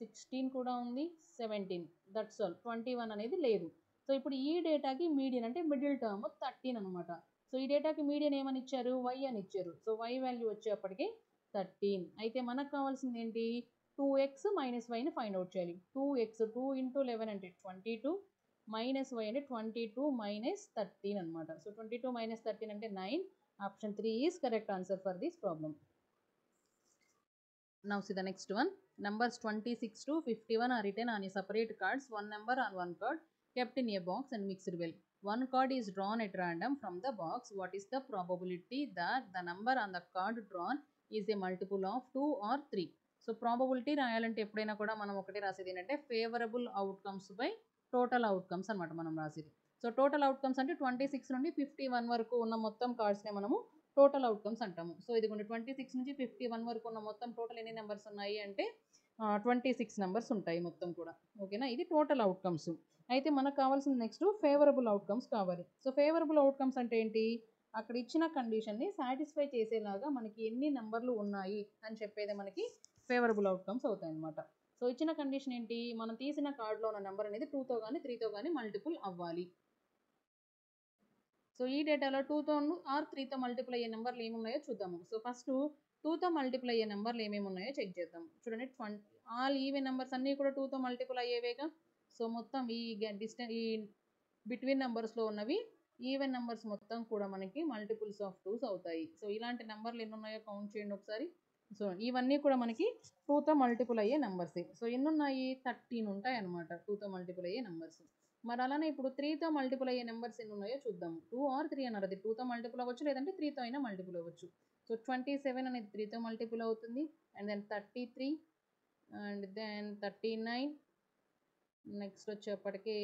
16 కూడా ఉంది, 17. That's all. 21 అనేది లేదు. సో ఇప్పుడు ఈ డేటాకి మీడియన్ అంటే మిడిల్ టర్మ్ 13 అనమాట. సో ఈ డేటాకి మీడియన్ ఏమని ఇచ్చారు? y అని ఇచ్చారు. సో y వాల్యూ వచ్చేప్పటికి 13. అయితే మనకు కావాల్సింది ఏంటి? 2x మైనస్ వైని ఫైండ్ అవుట్ చేయాలి. 2x 2 ఇంటూ 11 అంటే 22, మైనస్ y అంటే 22 మైనస్ 13 అనమాట. సో 22 మైనస్ 13 అంటే 9. Option 3 is correct answer for this problem. Now see the next one. Numbers 26 to 51 are written on a separate cards. One number on one card kept in a box and mixed well. One card is drawn at random from the box. What is the probability that the number on the card drawn is a multiple of 2 or 3? So probability రాయాలంటే ఎప్పుడైనా కూడా మనం ఒకటే రాసేది ఏంటంటే favourable outcomes by total outcomes అనమాట మనం రాసేది. సో టోటల్ అవుట్కమ్స్ అంటే 26 నుండి 51 వరకు ఉన్న మొత్తం కార్డ్స్నే మనము టోటల్ అవుట్కమ్స్ అంటాము. సో ఇదిగోండి 26 నుంచి 51 వరకు ఉన్న మొత్తం టోటల్ ఎన్ని నెంబర్స్ ఉన్నాయి అంటే 26 నెంబర్స్ ఉంటాయి మొత్తం కూడా. ఓకేనా, ఇది టోటల్ అవుట్కమ్స్. అయితే మనకు కావాల్సిన నెక్స్ట్ ఫేవరబుల్ అవుట్కమ్స్ కావాలి. సో ఫేవరబుల్ అవుట్కమ్స్ అంటే ఏంటి, అక్కడ ఇచ్చిన కండిషన్ని సాటిస్ఫై చేసేలాగా మనకి ఎన్ని నెంబర్లు ఉన్నాయి అని చెప్పేది మనకి ఫేవరబుల్ అవుట్కమ్స్ అవుతాయి అనమాట. సో ఇచ్చిన కండిషన్ ఏంటి, మనం తీసిన కార్డులో ఉన్న నెంబర్ అనేది 2తో కానీ 3తో కానీ మల్టిపుల్ అవ్వాలి. సో ఈ డేటాలో 2తో ఆర్ 3తో మల్టిపుల్ అయ్యే నెంబర్లు ఏమున్నాయో చూద్దాము. సో ఫస్ట్ 2తో మల్టిపుల్ అయ్యే నెంబర్లు ఏమేమి ఉన్నాయో చెక్ చేద్దాం. చూడండి, ఆల్ ఈవెన్ నెంబర్స్ అన్నీ కూడా 2తో మల్టిపుల్ అయ్యేవేగా. సో మొత్తం ఈ ఈ బిట్వీన్ నెంబర్స్లో ఉన్నవి ఈవెన్ నెంబర్స్ మొత్తం కూడా మనకి మల్టిపుల్స్ ఆఫ్ 2s అవుతాయి. సో ఇలాంటి నెంబర్లు ఎన్ని ఉన్నాయో కౌంట్ చేయండి ఒకసారి. సో ఇవన్నీ కూడా మనకి 2తో మల్టిపుల్ అయ్యే నెంబర్సే. సో ఎన్ని ఉన్నాయి, 13 ఉంటాయి అనమాట 2తో మల్టిపుల్ అయ్యే నెంబర్స్. మరి అలానే ఇప్పుడు 3తో మల్టిపుల్ అయ్యే నెంబర్స్ ఎన్ని ఉన్నాయో చూద్దాము. 2 ఆర్ 3 అన్నారు, అది 2తో మల్టిపుల్ అవ్వచ్చు లేదంటే 3తో అయినా మల్టిపుల్ అవ్వచ్చు. సో 27 అనేది 3తో మల్టిపుల్ అవుతుంది, and then 33, and then 39, next వచ్చేప్పటికి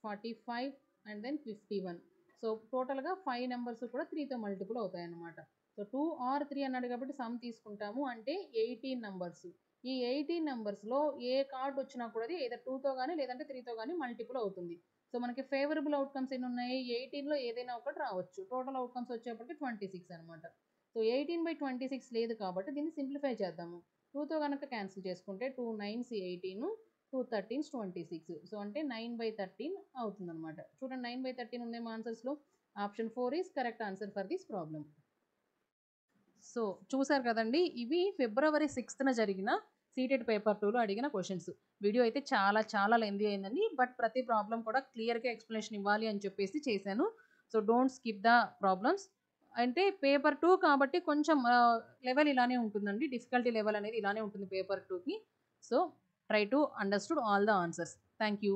45, అండ్ దెన్ 51. సో టోటల్గా 5 నెంబర్స్ కూడా 3తో మల్టిపుల్ అవుతాయి అన్నమాట. సో 2 ఆర్ 3 అన్నాడు కాబట్టి సమ్ తీసుకుంటాము, అంటే 18 నెంబర్స్. ఈ 18 నెంబర్స్లో ఏ కార్డ్ వచ్చినా కూడా అది ఏదో 2తో కానీ లేదంటే 3తో కానీ మల్టిపుల్ అవుతుంది. సో మనకి ఫేవరబుల్ అవుట్కమ్స్ ఎన్ని ఉన్నాయి, 18లో ఏదైనా ఒకటి రావచ్చు. టోటల్ అవుట్కమ్స్ వచ్చేప్పటికి 26 అనమాట. సో 18/26 లేదు కాబట్టి దీన్ని సింప్లిఫై చేద్దాము. 2తో కనుక క్యాన్సిల్ చేసుకుంటే 2 9s 18, 2 13s 26. సో అంటే 9/13 అవుతుందన్నమాట. చూడండి, 9/13 ఉందేమో ఆన్సర్స్లో. Option 4 is correct answer for this problem. So చూసారు కదండి, ఇవి ఫిబ్రవరి 6న జరిగిన సీటెడ్ పేపర్ 2లో అడిగిన క్వశ్చన్స్. వీడియో అయితే చాలా లెందీ అయిందండి, బట్ ప్రతి ప్రాబ్లం కూడా క్లియర్గా ఎక్స్ప్లెనేషన్ ఇవ్వాలి అని చెప్పేసి చేశాను. So don't skip the problems. అంటే పేపర్ 2 కాబట్టి కొంచెం లెవెల్ ఇలానే ఉంటుందండి, డిఫికల్టీ లెవెల్ అనేది ఇలానే ఉంటుంది పేపర్ 2కి. So try to understood all the answers. Thank you.